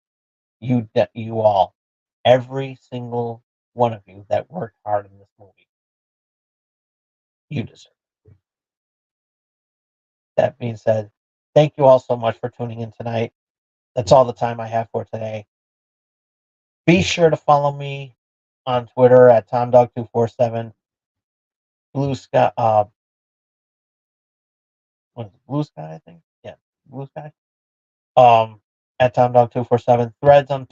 You all, every single one of you that worked hard in this movie, you deserve it. That being said, thank you all so much for tuning in tonight. That's all the time I have for today. Be sure to follow me on Twitter at TomDog247. Blue Sky, what is it, Blue Sky, I think? Yeah, Blue Sky. At TomDog247. Threads on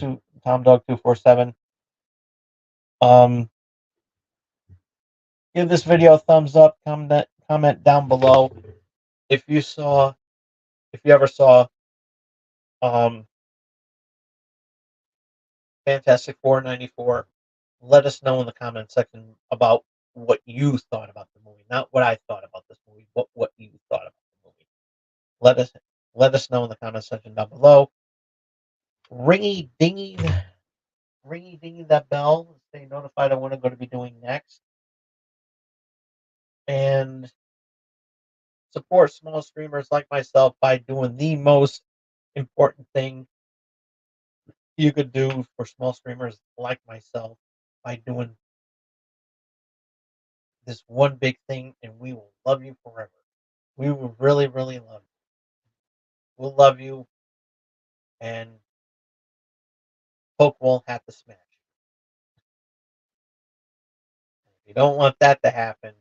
TomDog247. Um, give this video a thumbs up. Comment down below if you saw, if you ever saw, um, Fantastic Four '94. Let us know in the comment section about what you thought about the movie, not what I thought about this movie, but what you thought about the movie. Let us let us know in the comment section down below. Ringy dingy, ringy dingy that bell. Stay notified of what I'm going to be doing next, and support small streamers like myself by doing the most important thing you could do for small streamers like myself by doing this one big thing, and we will love you forever. We will really, really love you. We'll love you, and Poke won't have to smash. If you don't want that to happen,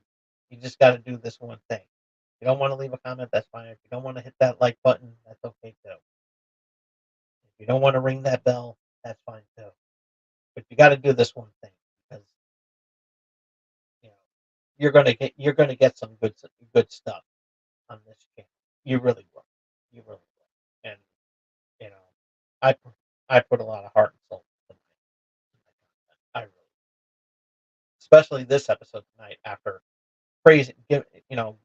you just got to do this one thing. If you don't want to leave a comment, that's fine. If you don't want to hit that like button, that's okay too. If you don't want to ring that bell, that's fine too. But you got to do this one thing because you know you're gonna get some good stuff on this channel. You really will. You really will. And you know, I I put a lot of heart and soul into my content. I really, especially this episode tonight after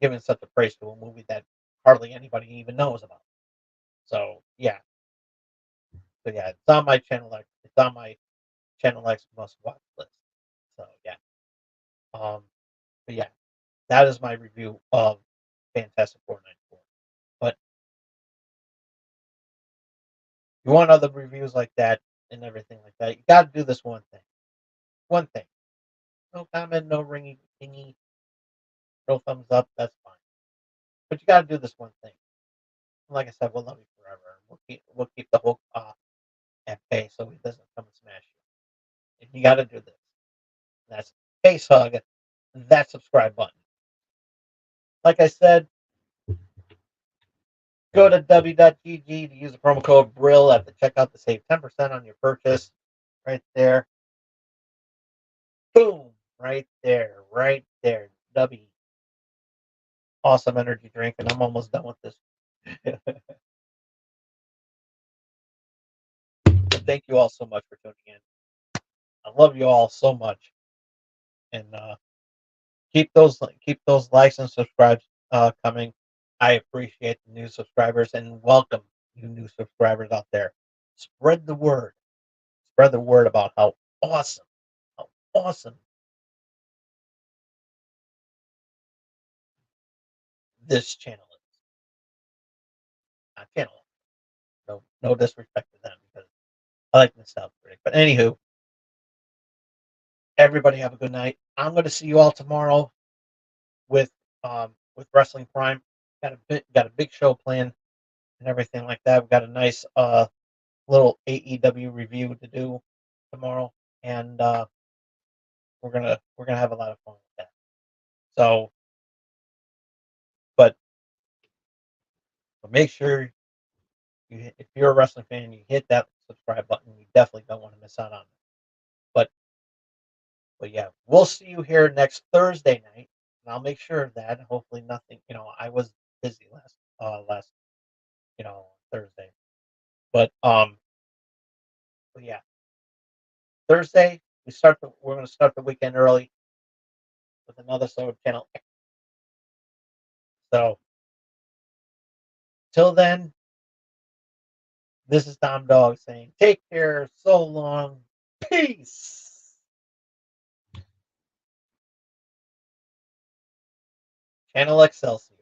giving such a praise to a movie that hardly anybody even knows about. So yeah, it's on my channel. It's on my channel X must watch list. So yeah, but yeah, that is my review of Fantastic Four '94. But if you want other reviews like that and everything like that, you got to do this one thing. One thing. No comment, no ringy dingy, no thumbs up. That's fine. But you got to do this one thing. Like I said, we'll love you forever. We'll keep the hook off at bay so he doesn't come and smash you. And you got to do this. That's face hug. That subscribe button. Like I said, go to w.gg to use the promo code BRILL at the checkout to save 10% on your purchase. Right there. Boom. Right there. Right there. W. Awesome energy drink. And I'm almost done with this. Thank you all so much for tuning in. I love you all so much. And keep those likes and subscribes coming. I appreciate the new subscribers and welcome you new subscribers out there. Spread the word. Spread the word about how awesome this channel is. Not channel. No disrespect to them because I like nostalgia critic. But anywho, everybody have a good night. I'm going to see you all tomorrow with Wrestling Prime. Got a big show planned and everything like that. We've got a nice little AEW review to do tomorrow, and we're gonna have a lot of fun with that. So, but make sure if you're a wrestling fan, you hit that subscribe button. You definitely don't want to miss out on it. But but yeah, we'll see you here next Thursday night, and I'll make sure of that. Hopefully, nothing. I was busy last Thursday, but but yeah, Thursday we're gonna start the weekend early with another Sword Channel. So till then, this is Tom Dog saying, take care, so long, peace. Channel Excelsior.